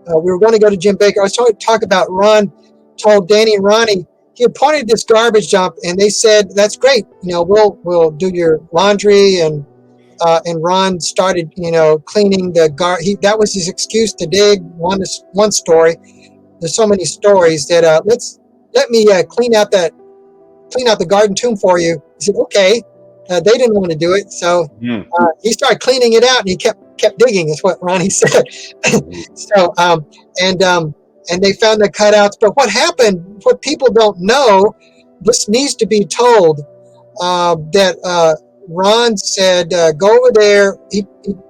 we were going to go to Jim Baker. I was trying to talk about Ron told Danny and Ronnie, he had pointed this garbage dump, and they said, "That's great. We'll do your laundry." And Ron started, cleaning the that was his excuse to dig. One story. There's so many stories that let me clean out the garden tomb for you. He said, "Okay." They didn't want to do it, so he started cleaning it out, and he kept digging. Is what Ronnie said. So and they found the cutouts. But what happened? What people don't know, this needs to be told. That Ron said, "Go over there."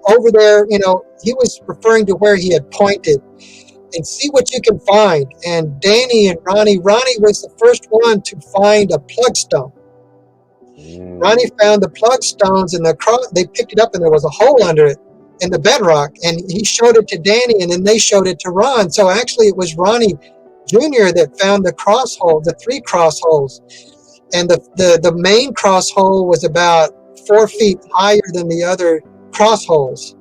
Over there, he was referring to where he had pointed, and see what you can find. And Danny and Ronnie was the first one to find a plug stone. Ronnie found the plug stones, and they picked it up, and there was a hole under it in the bedrock. And he showed it to Danny, and then they showed it to Ron. So actually, it was Ronnie Jr. that found the cross hole, the 3 cross holes. And the main cross hole was about 4 feet higher than the other cross holes.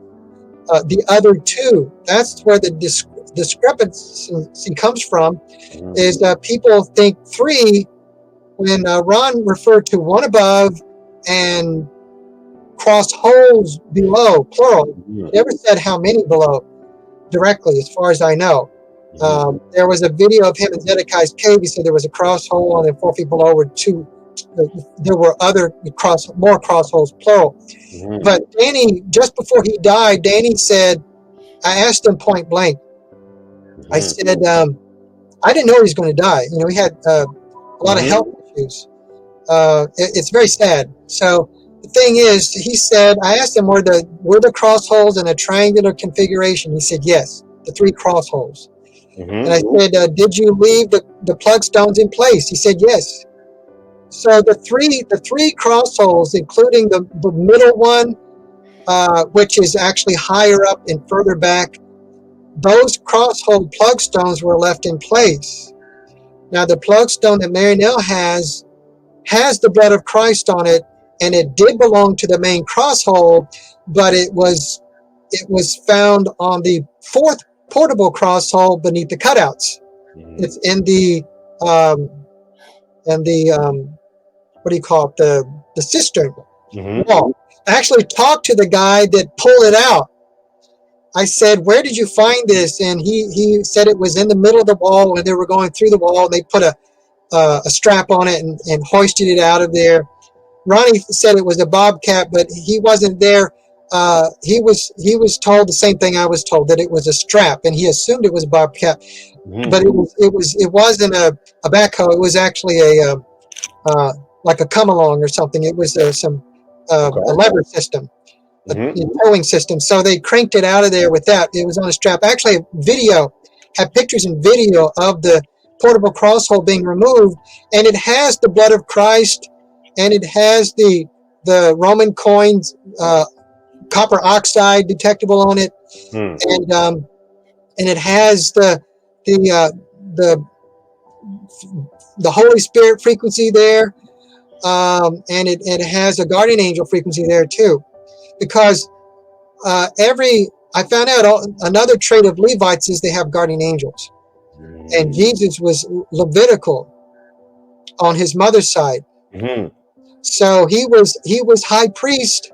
The other 2, that's where the discrepancy comes from, is that people think 3, when Ron referred to 1 above and cross holes below, plural. He never said how many below directly, as far as I know. There was a video of him in Zedekiah's cave. He said there was a cross hole, and then 4 feet below were 2. There were other more cross holes, plural. But Danny, just before he died, Danny said, I asked him point blank. I said, I didn't know he was going to die. He had a lot of health issues. It's very sad. So the thing is, he said, I asked him, were the cross holes in a triangular configuration? He said, yes, the 3 cross holes. And I said, did you leave the plug stones in place? He said, yes. So the three cross holes, including the middle one, which is actually higher up and further back, those cross hole plug stones were left in place. Now the plug stone that Marinell has the blood of Christ on it, and it did belong to the main cross hole, but it was found on the 4th portable cross hole beneath the cutouts. It's in the what do you call it, the cistern wall. I actually talked to the guy that pulled it out. I said, where did you find this? And he said it was in the middle of the wall when they were going through the wall. They put a strap on it and hoisted it out of there. Ronnie said it was a bobcat, but he wasn't there. He was told the same thing I was told, that it was a strap, and he assumed it was a bobcat. but it wasn't a backhoe. It was actually a like a come along or something. It was a lever system, a towing system. So they cranked it out of there with that. It was on a strap. Actually, had pictures and video of the portable crosshole being removed, and it has the blood of Christ, and it has the Roman coins, copper oxide detectable on it, and it has the Holy Spirit frequency there, and it has a guardian angel frequency there too, because I found out another trait of Levites is they have guardian angels, and Jesus was Levitical on his mother's side, so he was high priest,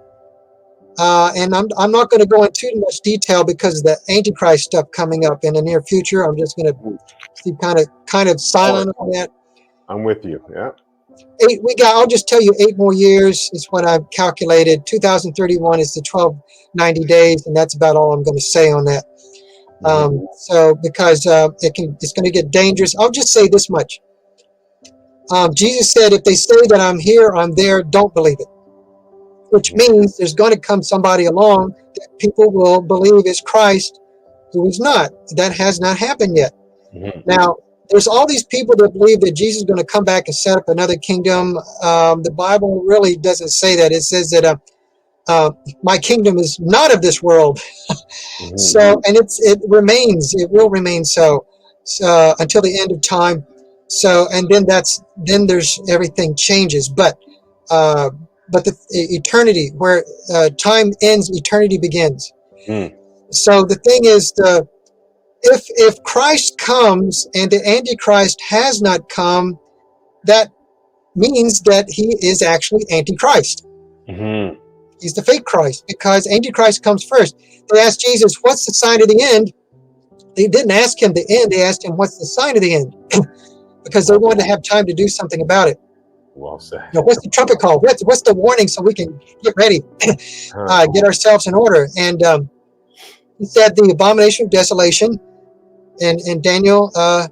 and I'm not going to go into too much detail because of the Antichrist stuff coming up in the near future. I'm just going to be kind of silent on that. I'm with you. Yeah. I'll just tell you 8 more years is what I've calculated. 2031 is the 1290 days, and that's about all I'm going to say on that. So because it's going to get dangerous. I'll just say this much. Jesus said, if they say that I'm here, I'm there, don't believe it. Which means there's going to come somebody along that people will believe is Christ, who is not. That has not happened yet. Now, there's all these people that believe that Jesus is going to come back and set up another kingdom. The Bible really doesn't say that. It says that my kingdom is not of this world. So, and it will remain so until the end of time. So, and then there's everything changes. But the eternity, where time ends, eternity begins. So the thing is, if Christ comes and the Antichrist has not come, that means that he is actually Antichrist. He's the fake Christ, because Antichrist comes first. They asked Jesus, what's the sign of the end? They didn't ask him the end. They asked him, what's the sign of the end? Because they wanted to have time to do something about it. Well said. What's the trumpet call? What's the warning so we can get ready, get ourselves in order? And he said the abomination of desolation, and Daniel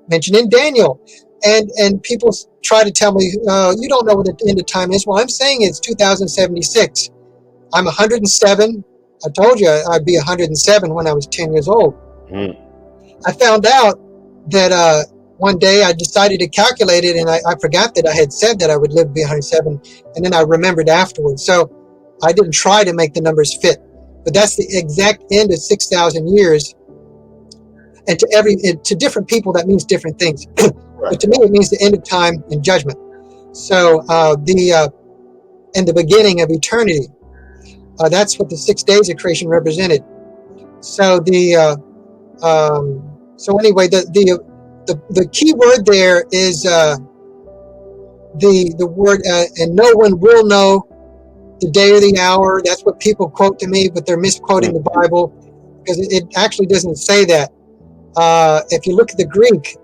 mentioned in Daniel. And people try to tell me, you don't know what the end of time is. Well, I'm saying it's 2076. I'm 107. I told you I'd be 107 when I was 10 years old. I found out that one day I decided to calculate it, and I forgot that I had said that I would live to be 107, and then I remembered afterwards. So I didn't try to make the numbers fit. But that's the exact end of 6,000 years. And to different people, that means different things. But to me, it means the end of time and judgment. So and the beginning of eternity. That's what the 6 days of creation represented. So so anyway, the key word there is the word, and no one will know the day or the hour. That's what people quote to me, but they're misquoting the Bible, because it actually doesn't say that. If you look at the Greek,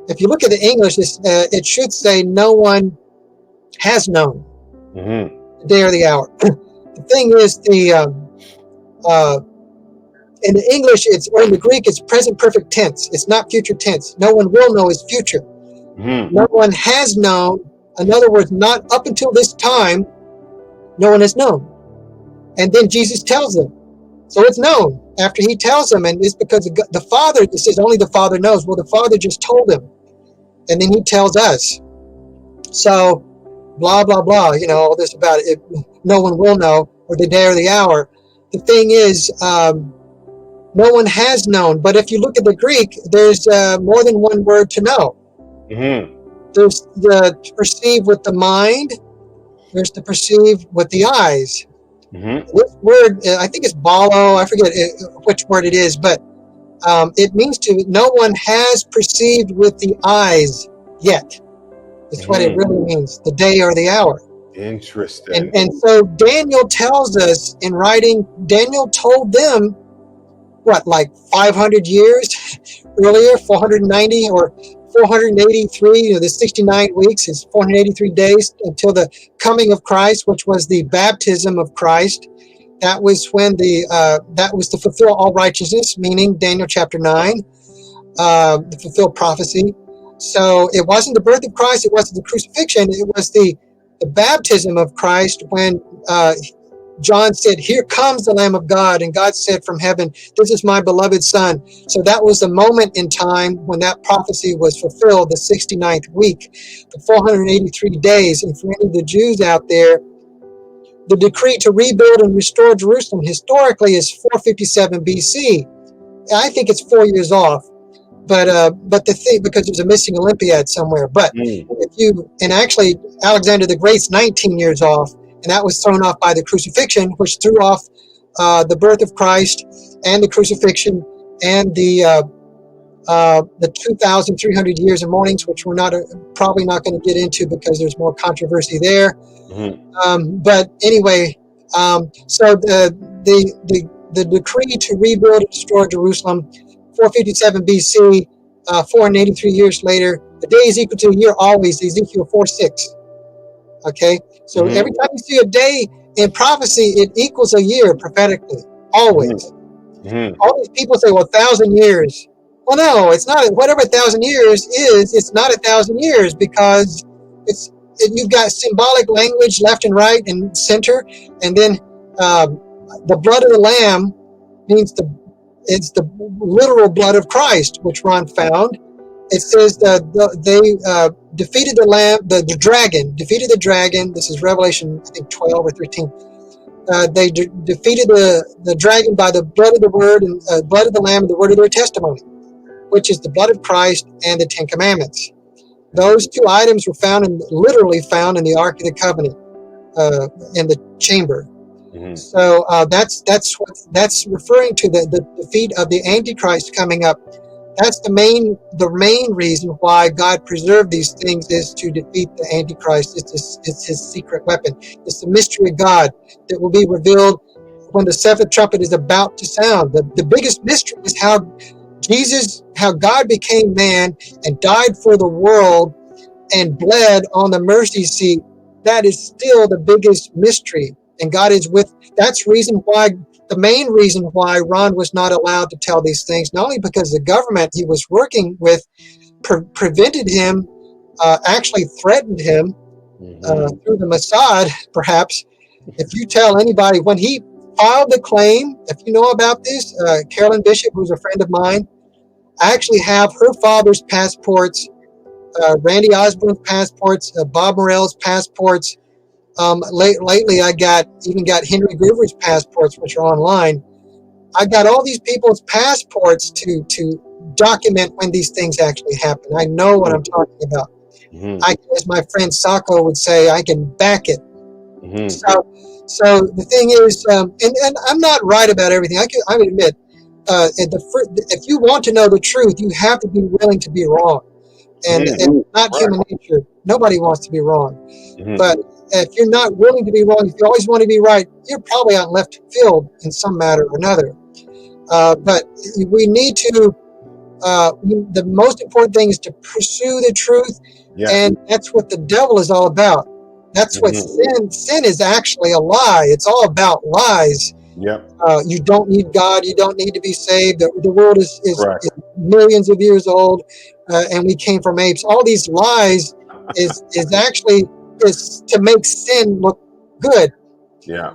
if you look at the English, it should say no one has known the day or the hour. The thing is, in the English, or in the Greek, it's present perfect tense. It's not future tense. No one will know is future. No one has known. In other words, not up until this time, no one has known. And then Jesus tells them. So it's known after he tells them, and it's because the Father, it says only the Father knows. Well, the Father just told them, and then he tells us. So, blah, blah, blah, all this about it. No one will know, or the day or the hour. The thing is, no one has known. But if you look at the Greek, there's more than one word to know. There's the to perceive with the mind. There's to perceive with the eyes. This word, I think it's balo, I forget which word it is, but it means no one has perceived with the eyes yet. It's what it really means, the day or the hour. Interesting. And so Daniel tells us in writing, Daniel told them, like 500 years earlier, 490 or 483, the 69 weeks is 483 days until the coming of Christ, which was the baptism of Christ. That was when that was to fulfill all righteousness, meaning Daniel chapter 9. the fulfilled prophecy. So it wasn't the birth of Christ, it wasn't the crucifixion, it was the baptism of Christ when John said, "Here comes the Lamb of God," and God said from heaven, "This is my beloved Son." So that was the moment in time when that prophecy was fulfilled, the 69th week, the 483 days. And for any of the Jews out there, the decree to rebuild and restore Jerusalem historically is 457 BC. I think it's 4 years off, but the thing, because there's a missing Olympiad somewhere. But actually Alexander the Great's 19 years off, and that was thrown off by the crucifixion, which threw off the birth of Christ and the crucifixion and the 2,300 years of mournings, which we're not probably not going to get into because there's more controversy there. But anyway, so the decree to rebuild and restore Jerusalem, 457 BC, 483 years later, the day is equal to a year always, Ezekiel 4:6. Okay, so every time you see a day in prophecy, it equals a year prophetically, always. All these people say, well, 1,000 years. Well, no, it's not. Whatever 1,000 years is, it's not 1,000 years, because you've got symbolic language left and right and center, and then the blood of the Lamb means it's the literal blood of Christ, which Ron found. It says that they defeated the lamb, the dragon, defeated the dragon. This is Revelation, I think, 12 or 13. They defeated the dragon by the blood of the word and blood of the Lamb and the word of their testimony, which is the blood of Christ and the Ten Commandments. Those two items were literally found in the Ark of the Covenant, in the chamber. So that's referring to the defeat of the Antichrist coming up. That's the main reason why God preserved these things, is to defeat the Antichrist. It's his secret weapon. It's the mystery of God that will be revealed when the seventh trumpet is about to sound. The biggest mystery is how God became man and died for the world and bled on the mercy seat. That is still the biggest mystery. And God is that's the main reason why Ron was not allowed to tell these things, not only because the government he was working with prevented him, actually threatened him through the Mossad, perhaps. If you tell anybody, when he filed the claim, if you know about this, Carolyn Bishop, who's a friend of mine, I actually have her father's passports, Randy Osborne's passports, Bob Morell's passports. Lately, I even got Henry Gruver's passports, which are online. I got all these people's passports to document when these things actually happen. I know what I'm talking about. As my friend Sacco would say, I can back it. So the thing is, and I'm not right about everything. I would admit, if you want to know the truth, you have to be willing to be wrong. And not human nature. Nobody wants to be wrong. But if you're not willing to be wrong, if you always want to be right, you're probably on left field in some matter or another. But we need to, the most important thing is to pursue the truth. And that's what the devil is all about. That's what sin is actually a lie. It's all about lies. You don't need God. You don't need to be saved. The world is millions of years old, and we came from apes. All these lies is actually to make sin look good. You're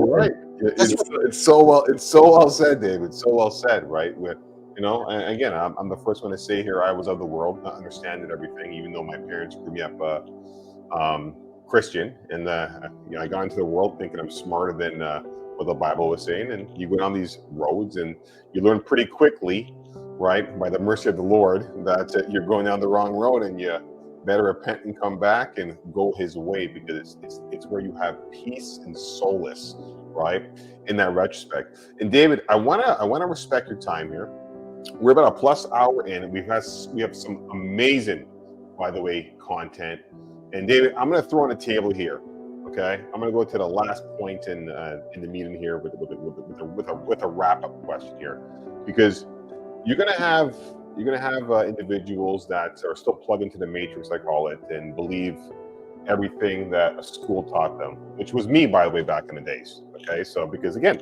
right. It's so well said, David. So well said, right? And again, I'm the first one to say here, I was of the world, not understanding everything, even though my parents grew me up Christian, and I got into the world thinking I'm smarter than what the Bible was saying. And you go down these roads, and you learn pretty quickly, right, by the mercy of the Lord, that you're going down the wrong road, and you better repent and come back and go His way, because it's where you have peace and solace, right, in that retrospect. And David, I wanna respect your time here. We're about a plus hour in, and we have some amazing, by the way, content. And David, I'm going to throw on a table here. Okay, I'm going to go to the last point in the meeting here with a wrap up question here, because you're going to have individuals that are still plugged into the matrix, I call it, and believe everything that a school taught them, which was me, by the way, back in the days. Okay, so because again,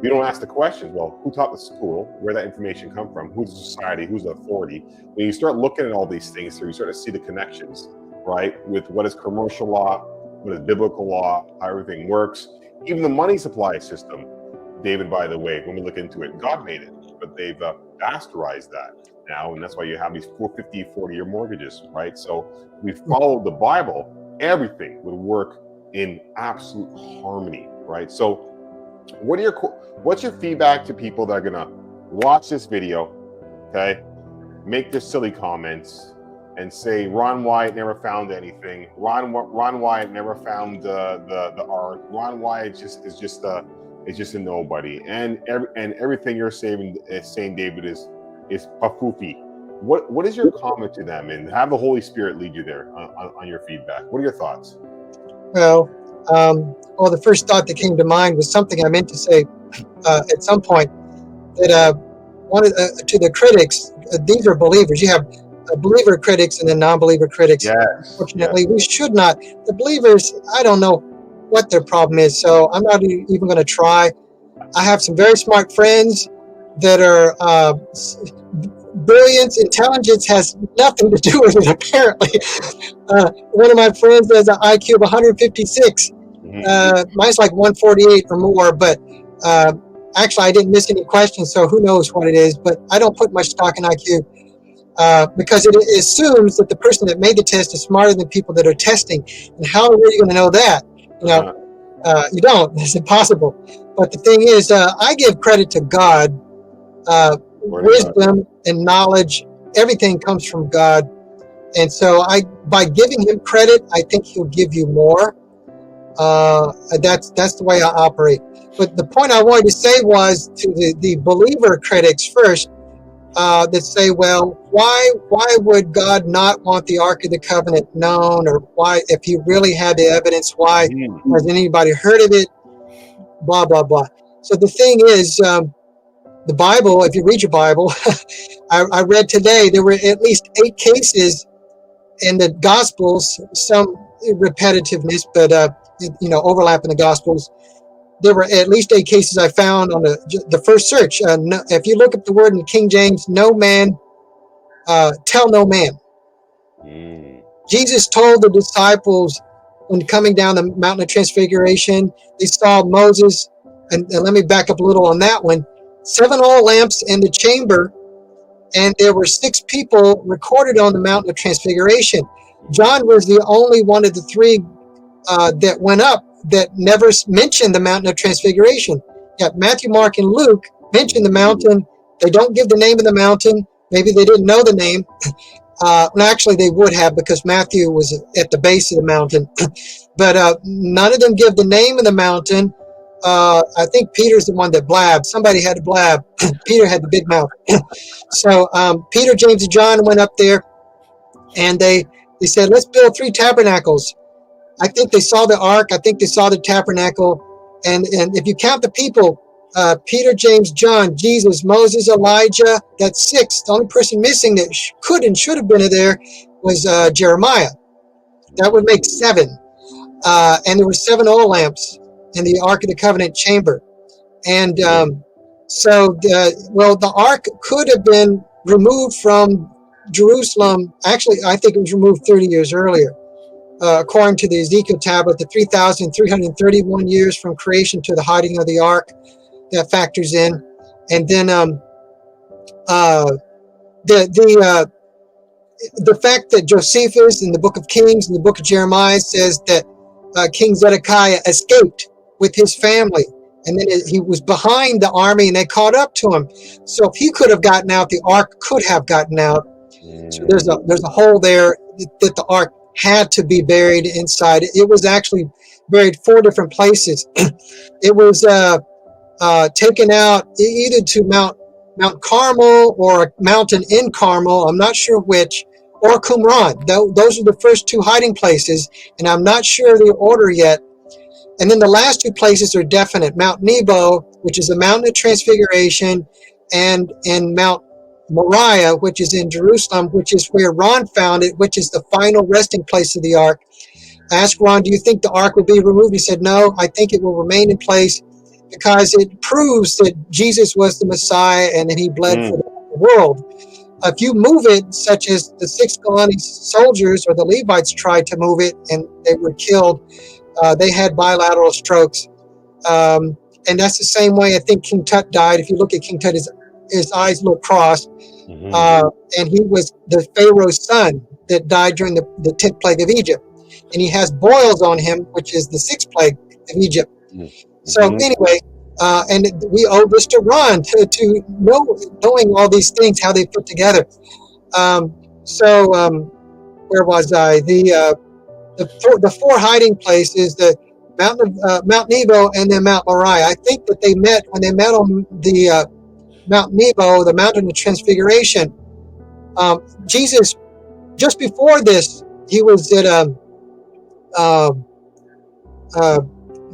We don't ask the questions. Well, who taught the school? Where that information come from? Who's the society? Who's the authority? When you start looking at all these things, so you start to see the connections, right, with what is commercial law, what is biblical law, how everything works. Even the money supply system, David, by the way, when we look into it, God made it, but they've bastardized that now, and that's why you have these 450, 40-year mortgages, right? So we followed the Bible, everything would work in absolute harmony, right? So what's your feedback to people that are gonna watch this video, okay, make their silly comments and say Ron Wyatt never found anything, Ron Wyatt never found the ark, Ron Wyatt is just a nobody, and everything you're saying David is pafoofy. What is your comment to them, and have the Holy Spirit lead you there on your feedback? What are your thoughts? Well, the first thought that came to mind was something I meant to say at some point, that to the critics, these are believers. You have believer critics and then non-believer critics. Yes. Fortunately, we should not. The believers, I don't know what their problem is, so I'm not even going to try. I have some very smart friends that are brilliance, intelligence has nothing to do with it, apparently. One of my friends has an IQ of 156. Mine's like 148 or more, but actually I didn't miss any questions, so who knows what it is, but I don't put much stock in IQ because it assumes that the person that made the test is smarter than people that are testing. And how are you going to know that? You don't. It's impossible. But the thing is, I give credit to God. Wisdom and knowledge, everything comes from God. And so by giving him credit, I think he'll give you more. That's the way I operate. But the point I wanted to say was to the believer critics first, that say, well, why would God not want the Ark of the Covenant known? Or why, if he really had the evidence, why has anybody heard of it? Blah, blah, blah. So the thing is, the Bible, if you read your Bible, I read today, there were at least 8 cases in the Gospels, some repetitiveness, but overlap in the Gospels. There were at least 8 cases I found on the first search. If you look up the word in King James, no man, tell no man. Jesus told the disciples when coming down the mountain of transfiguration, they saw Moses, and let me back up a little on that one, 7 oil lamps in the chamber, and there were 6 people recorded on the mountain of transfiguration. John was the only one of the 3 that went up that never mentioned the mountain of transfiguration. Yeah, Matthew, Mark, and Luke mention the mountain. They don't give the name of the mountain. Maybe they didn't know the name. Actually, they would have, because Matthew was at the base of the mountain. But none of them give the name of the mountain. I think Peter's the one that blabbed. Somebody had to blab. Peter had the big mouth. So Peter, James, and John went up there, and they said, let's build 3 tabernacles. I think they saw the ark. I think they saw the tabernacle. And if you count the people, Peter, James, John, Jesus, Moses, Elijah, that's 6. The only person missing that could and should have been there was Jeremiah. That would make 7. And there were 7 oil lamps in the Ark of the Covenant chamber. And so the ark could have been removed from Jerusalem. Actually, I think it was removed 30 years earlier. According to the Ezekiel tablet, the 3,331 years from creation to the hiding of the ark, that factors in. And then the fact that Josephus in the book of Kings and the book of Jeremiah says that King Zedekiah escaped with his family, and then he was behind the army and they caught up to him. So if he could have gotten out, the ark could have gotten out. So there's a hole there that the ark had to be buried inside. It was actually buried 4 different places. It was taken out either to Mount Carmel or a mountain in Carmel, I'm not sure which, or Qumran. Those are the first 2 hiding places, and I'm not sure the order yet. And then the last 2 places are definite. Mount Nebo, which is the mountain of transfiguration, and Mount Moriah, which is in Jerusalem, which is where Ron found it, which is the final resting place of the ark. I asked Ron, do you think the ark would be removed? He said, no, I think it will remain in place because it proves that Jesus was the Messiah and that he bled for the world. If you move it, such as the 6 Galani soldiers or the Levites tried to move it and they were killed, they had bilateral strokes. And that's the same way I think King Tut died. If you look at King Tut, his eyes look crossed. And he was the Pharaoh's son that died during the 10th plague of Egypt. And he has boils on him, which is the 6th plague of Egypt. So anyway, and we owe this to Ron to knowing all these things, how they fit together. Where was I? The 4 hiding places, the Mount Nebo and then Mount Moriah. I think that when they met on the Mount Nebo, the mountain of transfiguration. Jesus, just before this, he was at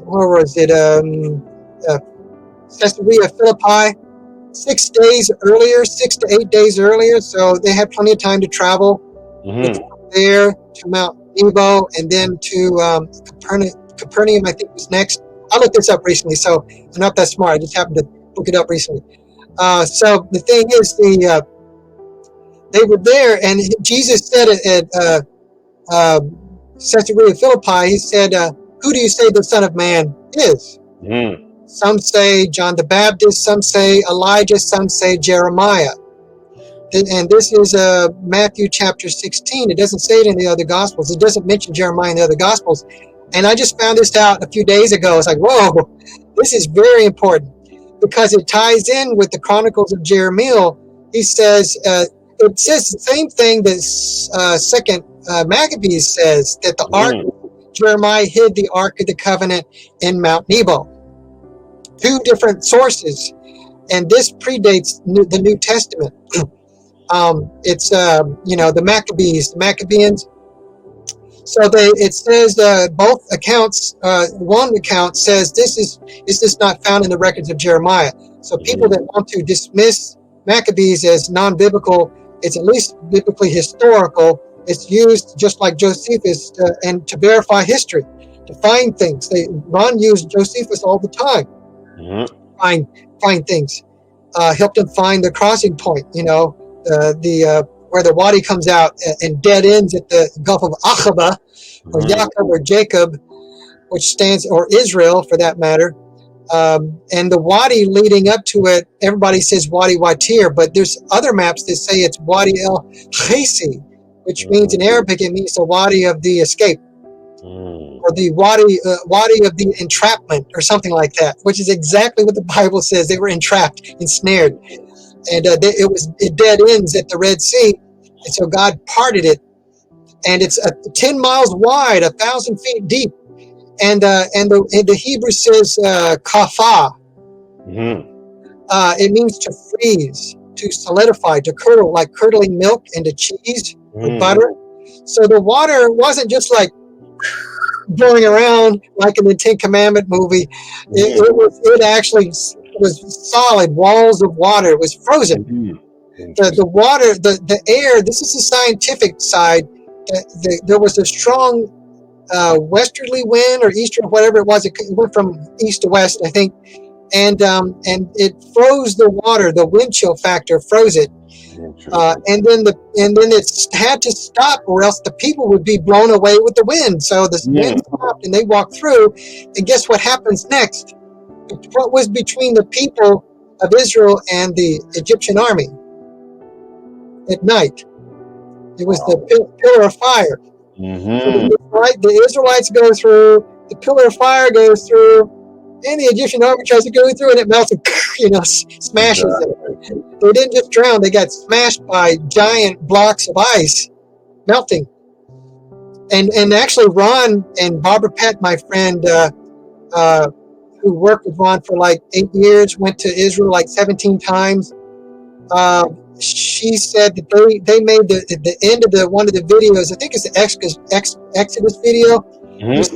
where was it? Caesarea Philippi, 6 days earlier, 6 to 8 days earlier. So they had plenty of time to travel there to Mount Nebo and then to Capernaum, I think was next. I looked this up recently, so I'm not that smart. I just happened to look it up recently. So the thing is, they were there, and Jesus said at Caesarea Philippi, he said, "Who do you say the Son of Man is?" Some say John the Baptist, some say Elijah, some say Jeremiah. And this is Matthew chapter 16. It doesn't say it in the other Gospels. It doesn't mention Jeremiah in the other Gospels. And I just found this out a few days ago. It's like, whoa, this is very important because it ties in with the Chronicles of Jeremiah. He says, it says the same thing that Second Maccabees says, that the ark, Jeremiah hid the Ark of the Covenant in Mount Nebo. 2 different sources. And this predates the New Testament. It's the Maccabeans. So it says both accounts. One account says this is not found in the records of Jeremiah. So people that want to dismiss Maccabees as non-biblical, it's at least biblically historical. It's used just like Josephus and to verify history, to find things. Ron used Josephus all the time. Find things. Helped him find the crossing point. Where the wadi comes out and dead ends at the Gulf of Aqaba, or Yaakov or Jacob, which stands, or Israel for that matter. And the wadi leading up to it, everybody says Wadi Watir, but there's other maps that say it's Wadi El Khasi, which means in Arabic it means the Wadi of the escape, or the Wadi of the entrapment, or something like that, which is exactly what the Bible says. They were entrapped, ensnared. And it dead ends at the Red Sea, and so God parted it, and it's 10 miles wide, 1,000 feet deep, and the Hebrew says kafah. It means to freeze, to solidify, to curdle, like curdling milk into cheese or butter. So the water wasn't just like blowing around like in the 10 Commandment movie. It actually was solid walls of water. It was frozen. The water, the air, this is the scientific side. There was a strong westerly wind or easterly, whatever it was. It went from east to west, I think. And it froze the water. The wind chill factor froze it. And then it had to stop, or else the people would be blown away with the wind. So the wind stopped and they walked through. And guess what happens next? What was between the people of Israel and the Egyptian army at night? It was the pillar of fire. So the Israelites go through, the pillar of fire goes through, and the Egyptian army tries to go through, and it melts and smashes them. They didn't just drown; they got smashed by giant blocks of ice melting. And actually, Ron and Barbara Pett, my friend, who worked with Ron for like 8 years, went to Israel like 17 times. She said that they made the end of one of the videos. I think it's the Exodus video. This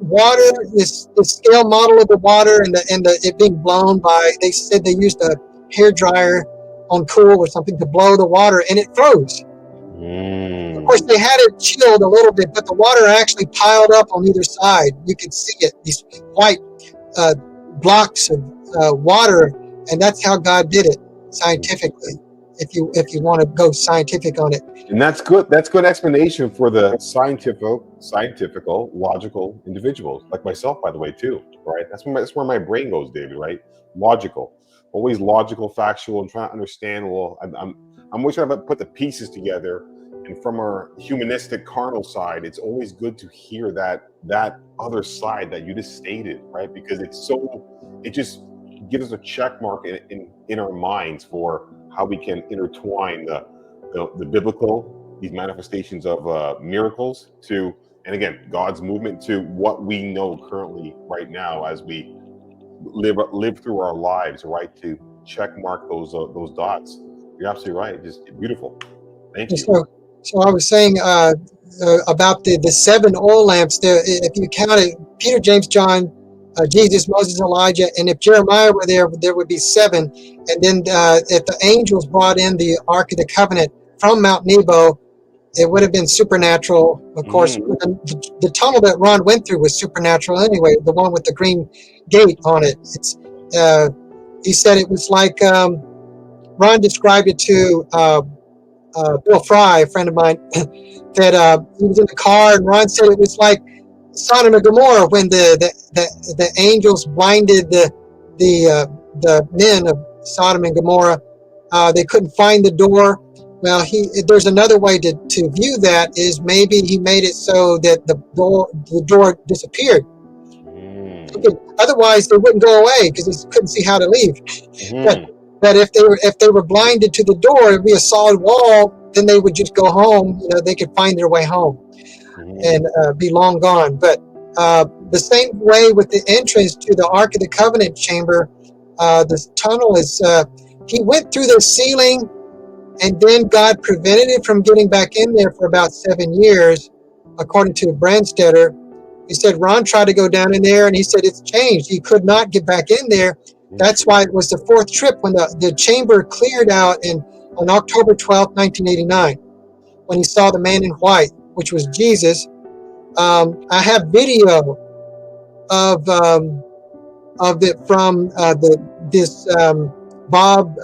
water, this scale model of the water, and it being blown by. They said they used a hair dryer on cool or something to blow the water, and it froze. Of course, they had it chilled a little bit, but the water actually piled up on either side. You could see it. These white blocks of water, and that's how God did it scientifically. If you want to go scientific on it, and that's good. That's good explanation for the scientifical, logical individuals like myself, by the way, too. Right? That's where my brain goes, David. Right? Logical, always logical, factual, and trying to understand. Well, I'm always trying to put the pieces together. And from our humanistic, carnal side, it's always good to hear that other side that you just stated, right? Because it just gives us a check mark in our minds for how we can intertwine the biblical, these manifestations of miracles to, and again, God's movement to what we know currently right now as we live through our lives, right? To check mark those dots. You're absolutely right. Just beautiful. Thank you. So I was saying about the 7 oil lamps there. If you counted Peter, James, John, Jesus, Moses, Elijah, and if Jeremiah were there, there would be 7. And then if the angels brought in the Ark of the Covenant from Mount Nebo, it would have been supernatural. Of course, the tunnel that Ron went through was supernatural anyway, the one with the green gate on it. He said it was like, Ron described it to Bill Fry, a friend of mine, that he was in the car, and Ron said it was like Sodom and Gomorrah when the angels blinded the men of Sodom and Gomorrah. They couldn't find the door. Well, there's another way to view that, is maybe he made it so that the door disappeared. Otherwise, they wouldn't go away because they couldn't see how to leave. But if they were blinded to the door, it'd be a solid wall. Then they would just go home. They could find their way home and be long gone. But the same way with the entrance to the Ark of the Covenant chamber, this tunnel is. He went through the ceiling, and then God prevented it from getting back in there for about 7 years, according to Brandstetter. He said Ron tried to go down in there, and he said it's changed. He could not get back in there. That's why it was the 4th trip when the chamber cleared out on October 12th, 1989, when he saw the man in white, which was Jesus. I have video of it from this Bob.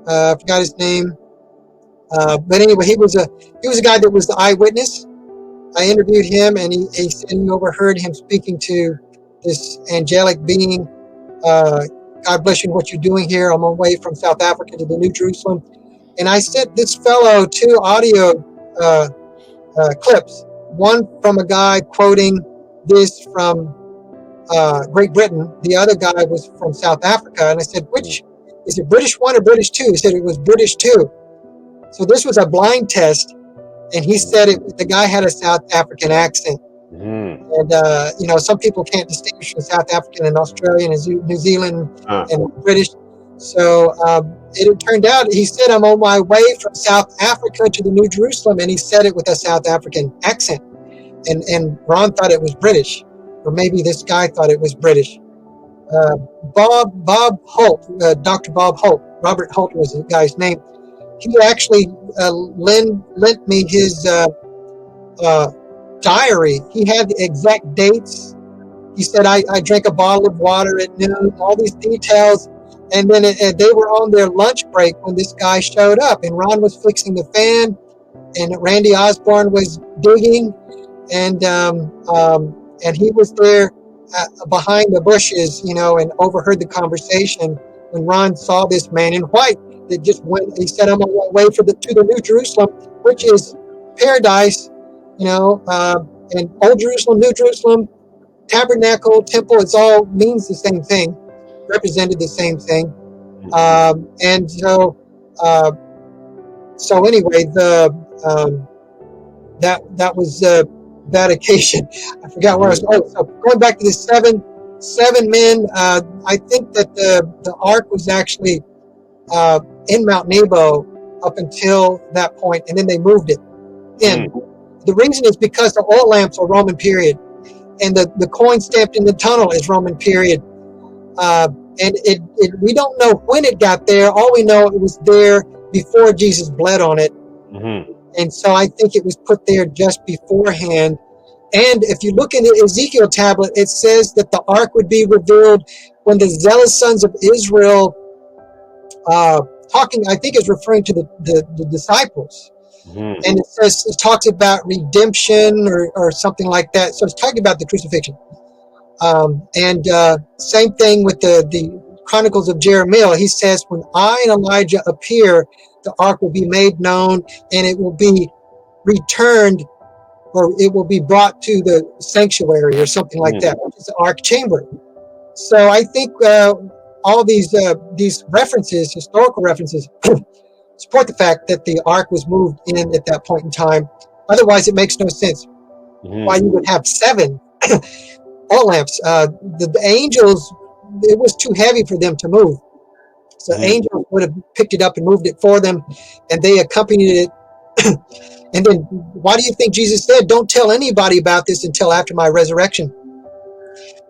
I forgot his name, but anyway, he was a guy that was the eyewitness. I interviewed him, and he said he overheard him speaking to this angelic being. God bless you in what you're doing here. I'm on my way from South Africa to the New Jerusalem. And I sent this fellow 2 audio clips, one from a guy quoting this from Great Britain. The other guy was from South Africa. And I said, which, is it British 1 or British 2? He said it was British 2. So this was a blind test. And he said the guy had a South African accent. And, some people can't distinguish between South African and Australian and New Zealand and British. So it turned out, he said, I'm on my way from South Africa to the New Jerusalem. And he said it with a South African accent. And Ron thought it was British. Or maybe this guy thought it was British. Bob Holt, Dr. Bob Holt, Robert Holt was the guy's name. He actually lent me his diary. He had the exact dates. He said, I drank a bottle of water at noon, all these details. And then they were on their lunch break when this guy showed up. And Ron was fixing the fan, and Randy Osborne was digging. And he was there behind the bushes, and overheard the conversation when Ron saw this man in white that just went. He said, I'm on my way to the New Jerusalem, which is paradise. And Old Jerusalem, New Jerusalem, tabernacle, temple, it's all means the same thing, represented the same thing. And so anyway, that was that occasion. I forgot where I was going. So going back to the seven men, I think that the ark was actually in Mount Nebo up until that point, and then they moved it in. The reason is because the oil lamps are Roman period, and the coin stamped in the tunnel is Roman period. And we don't know when it got there. All we know, it was there before Jesus bled on it. And so I think it was put there just beforehand. And if you look in the Ezekiel tablet, it says that the ark would be revealed when the zealous sons of Israel, talking, I think is referring to the disciples. Mhm. And it talks about redemption or something like that. So it's talking about the crucifixion. And same thing with the Chronicles of Jeremiah. He says, when I and Elijah appear, the ark will be made known and it will be returned, or it will be brought to the sanctuary or something like that, which is the ark chamber. So I think all these references, historical references, support the fact that the ark was moved in at that point in time. Otherwise, it makes no sense why you would have 7 oil lamps. The angels, it was too heavy for them to move. So angels would have picked it up and moved it for them, and they accompanied it. And then why do you think Jesus said, don't tell anybody about this until after my resurrection?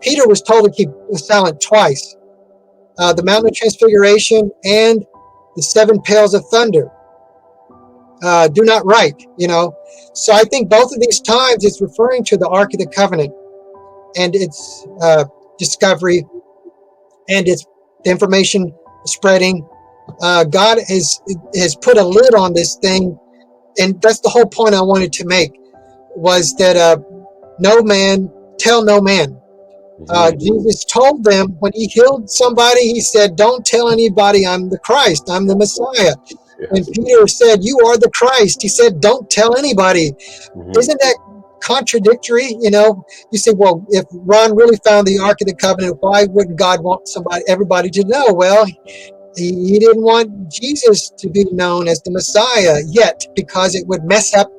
Peter was told to keep silent twice. The Mountain of Transfiguration and the 7 peals of thunder. Do not write, So I think both of these times it's referring to the Ark of the Covenant and its discovery and its the information spreading. God has put a lid on this thing, and that's the whole point I wanted to make, was that no man tell no man. Jesus told them when he healed somebody, he said, don't tell anybody I'm the Christ, I'm the Messiah. When Peter said, you are the Christ, he said, don't tell anybody. Isn't that contradictory? You say, well, if Ron really found the Ark of the Covenant, why wouldn't God want everybody to know? Well, he didn't want Jesus to be known as the Messiah yet, because it would mess up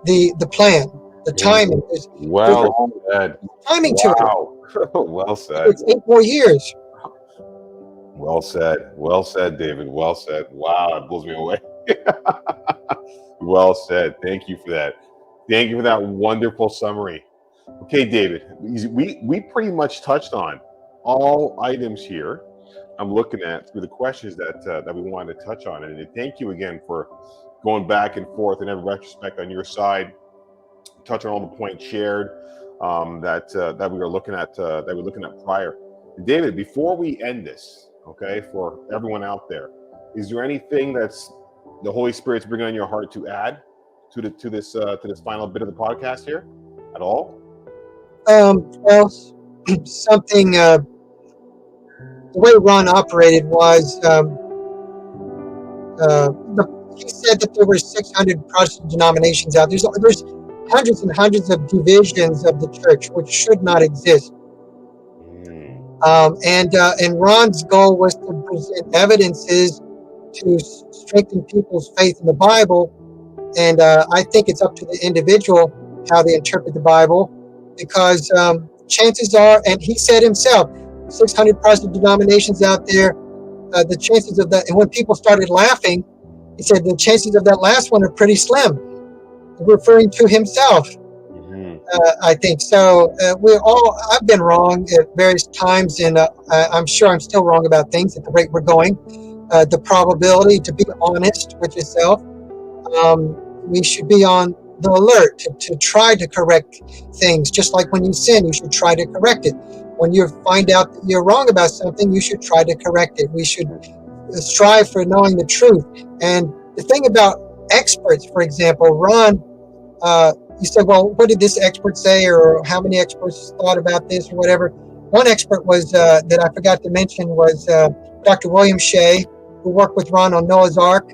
the plan, the timing. Well said. Timing to it. Well said. It's 8 more years. Well said. Well said, David. Well said. Wow, it blows me away. Well said. Thank you for that. Thank you for that wonderful summary. Okay, David, we pretty much touched on all items here. I'm looking at through the questions that we wanted to touch on, and thank you again for going back and forth in every retrospect on your side, touch on all the points shared that we were looking at prior. David, before we end this, okay, for everyone out there, is there anything that's the Holy Spirit's bringing on your heart to add to this final bit of the podcast here at all? Well, something. The way Ron operated was, he said that there were 600 Protestant denominations out there. There's hundreds and hundreds of divisions of the church, which should not exist. And Ron's goal was to present evidences to strengthen people's faith in the Bible. And I think it's up to the individual how they interpret the Bible, because chances are, and he said himself, 600 Protestant denominations out there, the chances of that, and when people started laughing, he said the chances of that last one are pretty slim, referring to himself. I think so. I've been wrong at various times, and I'm sure I'm still wrong about things at the rate we're going. The probability to be honest with yourself, we should be on the alert to try to correct things. Just like when you sin, you should try to correct it. When you find out that you're wrong about something, you should try to correct it. We should strive for knowing the truth. And the thing about experts, for example, Ron, you said, well, what did this expert say, or how many experts thought about this, or whatever. One expert was that I forgot to mention was Dr. William Shea, who worked with Ron on Noah's Ark.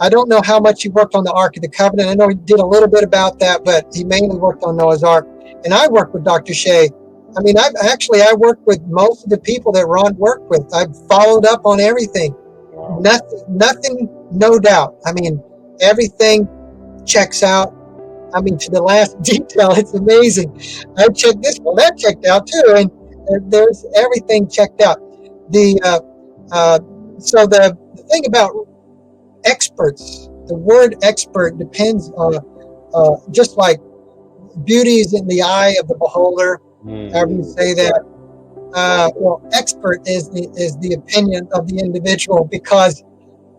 I don't know how much he worked on the Ark of the Covenant. I know he did a little bit about that, but he mainly worked on Noah's Ark. And I worked with Dr. Shea. I mean, I worked with most of the people that Ron worked with. I've followed up on everything. Wow. Nothing, no doubt. I mean, everything checks out. I mean, to the last detail, it's amazing. I checked this, well, that checked out too, and there's everything checked out. So the thing about experts, the word expert depends on, just like beauty is in the eye of the beholder, however you say that. Well, expert is the opinion of the individual, because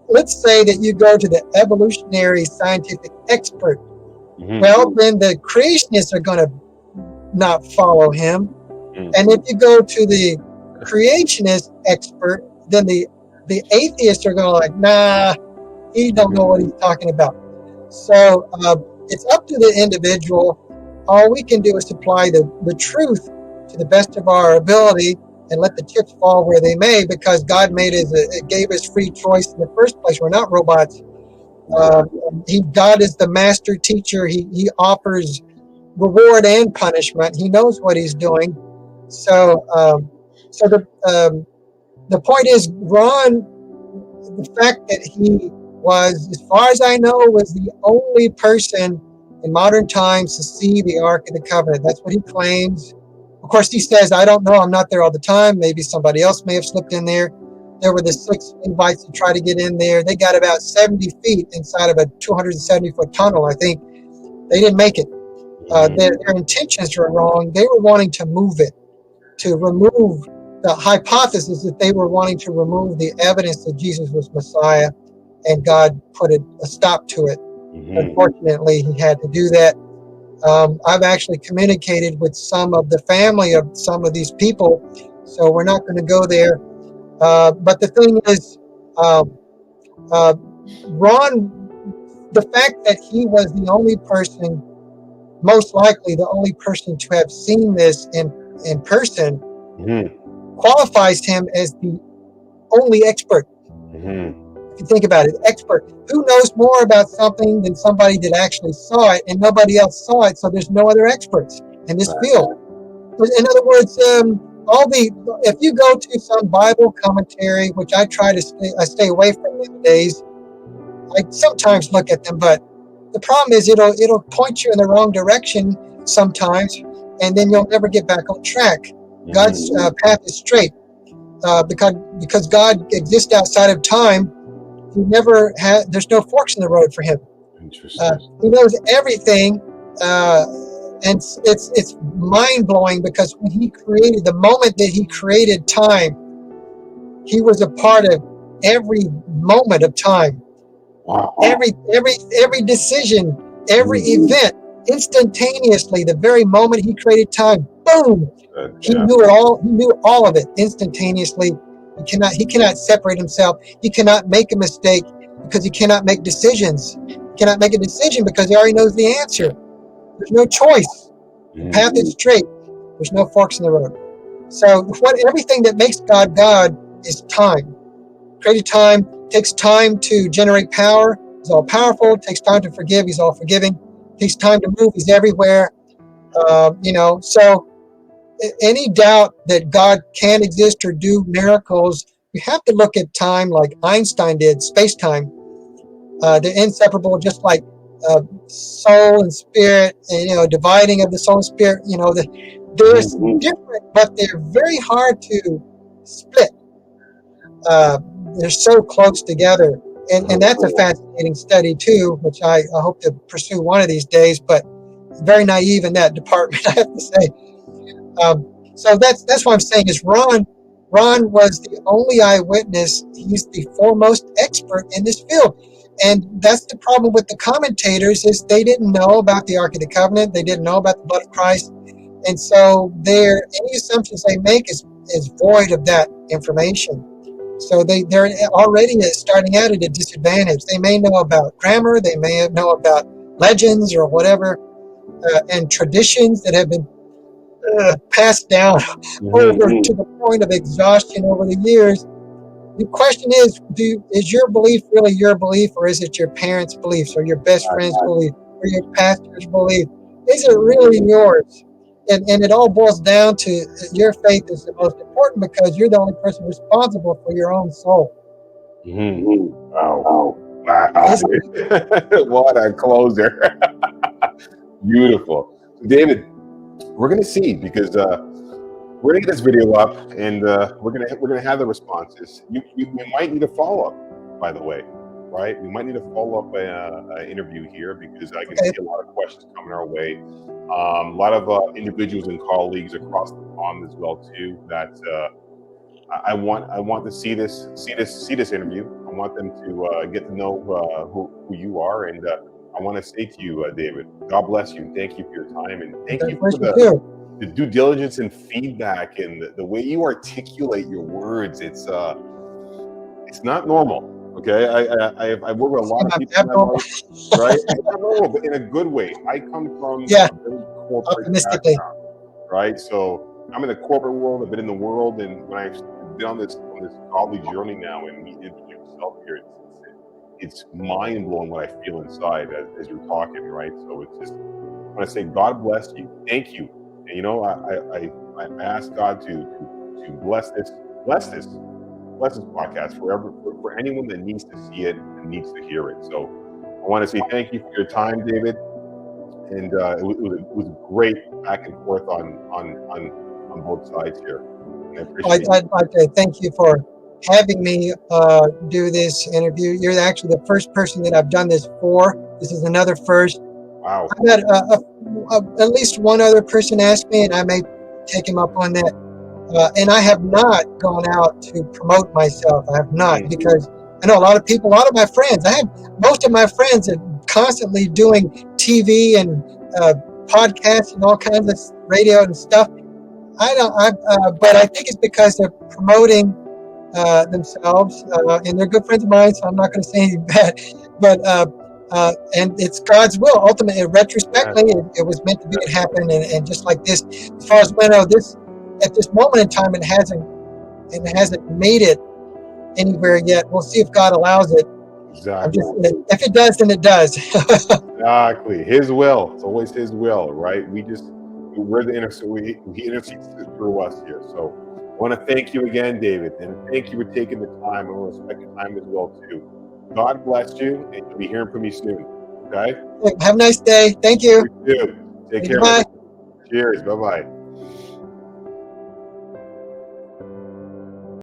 let's say that you go to the evolutionary scientific expert. Well, then the creationists are going to not follow him. Mm. And if you go to the creationist expert, then the atheists are going like, nah, he don't know what he's talking about. So it's up to the individual. All we can do is supply the truth to the best of our ability and let the chips fall where they may, because God gave us free choice in the first place. We're not robots. God is the master teacher. He offers reward and punishment. He knows what he's doing. So the point is, Ron, the fact that he was, as far as I know, was the only person in modern times to see the Ark of the Covenant. That's what he claims. Of course, he says, I don't know, I'm not there all the time. Maybe somebody else may have slipped in there. There were the 6 Levites who tried to get in there. They got about 70 feet inside of a 270-foot tunnel, I think. They didn't make it. Their intentions were wrong. They were wanting to move it, to remove the hypothesis that they were wanting to remove the evidence that Jesus was Messiah, and God put a stop to it. Unfortunately, he had to do that. I've actually communicated with some of the family of some of these people, so we're not going to go there. But the thing is, Ron, the fact that he was the only person, most likely the only person to have seen this in person, qualifies him as the only expert. If you think about it, expert. Who knows more about something than somebody that actually saw it, and nobody else saw it, so there's no other experts in this field. In other words, if you go to some Bible commentary, which I try to stay away from nowadays, I sometimes look at them, but the problem is it'll point you in the wrong direction sometimes, and then you'll never get back on track. God's path is straight, because God exists outside of time. He never had. There's no forks in the road for him. He knows everything, and it's mind blowing, because when he created, the moment that he created time, he was a part of every moment of time. Wow. Every decision, every event, instantaneously. The very moment he created time, boom, he knew it all. He knew all of it instantaneously. He cannot separate himself. He cannot make a mistake, because he cannot make decisions. He cannot make a decision because he already knows the answer. There's no choice. The path is straight. There's no forks in the road. So everything that makes God God is time. Created time, takes time to generate power. He's all powerful. It takes time to forgive. He's all forgiving. It takes time to move. He's everywhere. So any doubt that God can exist or do miracles, you have to look at time like Einstein did, space-time. They're inseparable, just like soul and spirit, and dividing of the soul and spirit. They're different, but they're very hard to split. They're so close together, and that's a fascinating study too, which I hope to pursue one of these days. But very naive in that department, I have to say. So that's what I'm saying is Ron was the only eyewitness. He's the foremost expert in this field. And that's the problem with the commentators, is they didn't know about the Ark of the Covenant. They didn't know about the blood of Christ. And so any assumptions they make is void of that information. So they're already starting out at a disadvantage. They may know about grammar. They may know about legends or whatever, and traditions that have been passed down over to the point of exhaustion over the years. The question is, is your belief really your belief, or is it your parents' beliefs, or your best friend's belief, or your pastor's belief? Is it really yours? And it all boils down to your faith is the most important, because you're the only person responsible for your own soul. Wow. What a closer. Beautiful. David, we're going to see, because we're going to get this video up, and we're going to have the responses. We might need a follow-up, by the way, right? We might need a follow-up interview here, because I can see a lot of questions coming our way. A lot of individuals and colleagues across the pond as well too. That I want to see this interview. I want them to get to know who you are, and I want to say to you, David, God bless you. Thank you for your time, and thank you for the due diligence and feedback and the way you articulate your words. It's not normal. Okay, I've worked with a lot of people in my life, right? It's not normal, but in a good way. I come from Yeah, a very corporate optimistically. background, right? So I'm in the corporate world. I've been in the world, and when I've been on this godly journey now and meet yourself here, it's mind blowing what I feel inside as you're talking, right? So it's just, I want to say, God bless you, thank you, and you know, I ask God to bless this podcast for anyone that needs to see it and needs to hear it. So I want to say thank you for your time, David, and it was great back and forth on both sides here. And I appreciate I'd like to thank you for having me do this interview. You're actually the first person that I've done this for. This is another first. Wow. I've had at least one other person ask me, and I may take him up on that. And I have not gone out to promote myself. I have not, because I know a lot of people, a lot of my friends. I have most of my friends are constantly doing TV and podcasts and all kinds of radio and stuff. I don't. But I think it's because they're promoting themselves, and they're good friends of mine. So I'm not going to say anything bad. But and it's God's will. Ultimately, retrospectively, it was meant to be. It happened, and just like this, as far as we know, this at this moment in time, it hasn't made it anywhere yet. We'll see if God allows it. Exactly. If it does, then it does. Exactly. His will. It's always His will, right? We're the He intercedes through us here. So I want to thank you again, David, and thank you for taking the time. I want to respect your time as well too. God bless you, and you'll be hearing from me soon. Okay. Have a nice day. Thank you. You too. Take care. Bye. Cheers. Bye bye.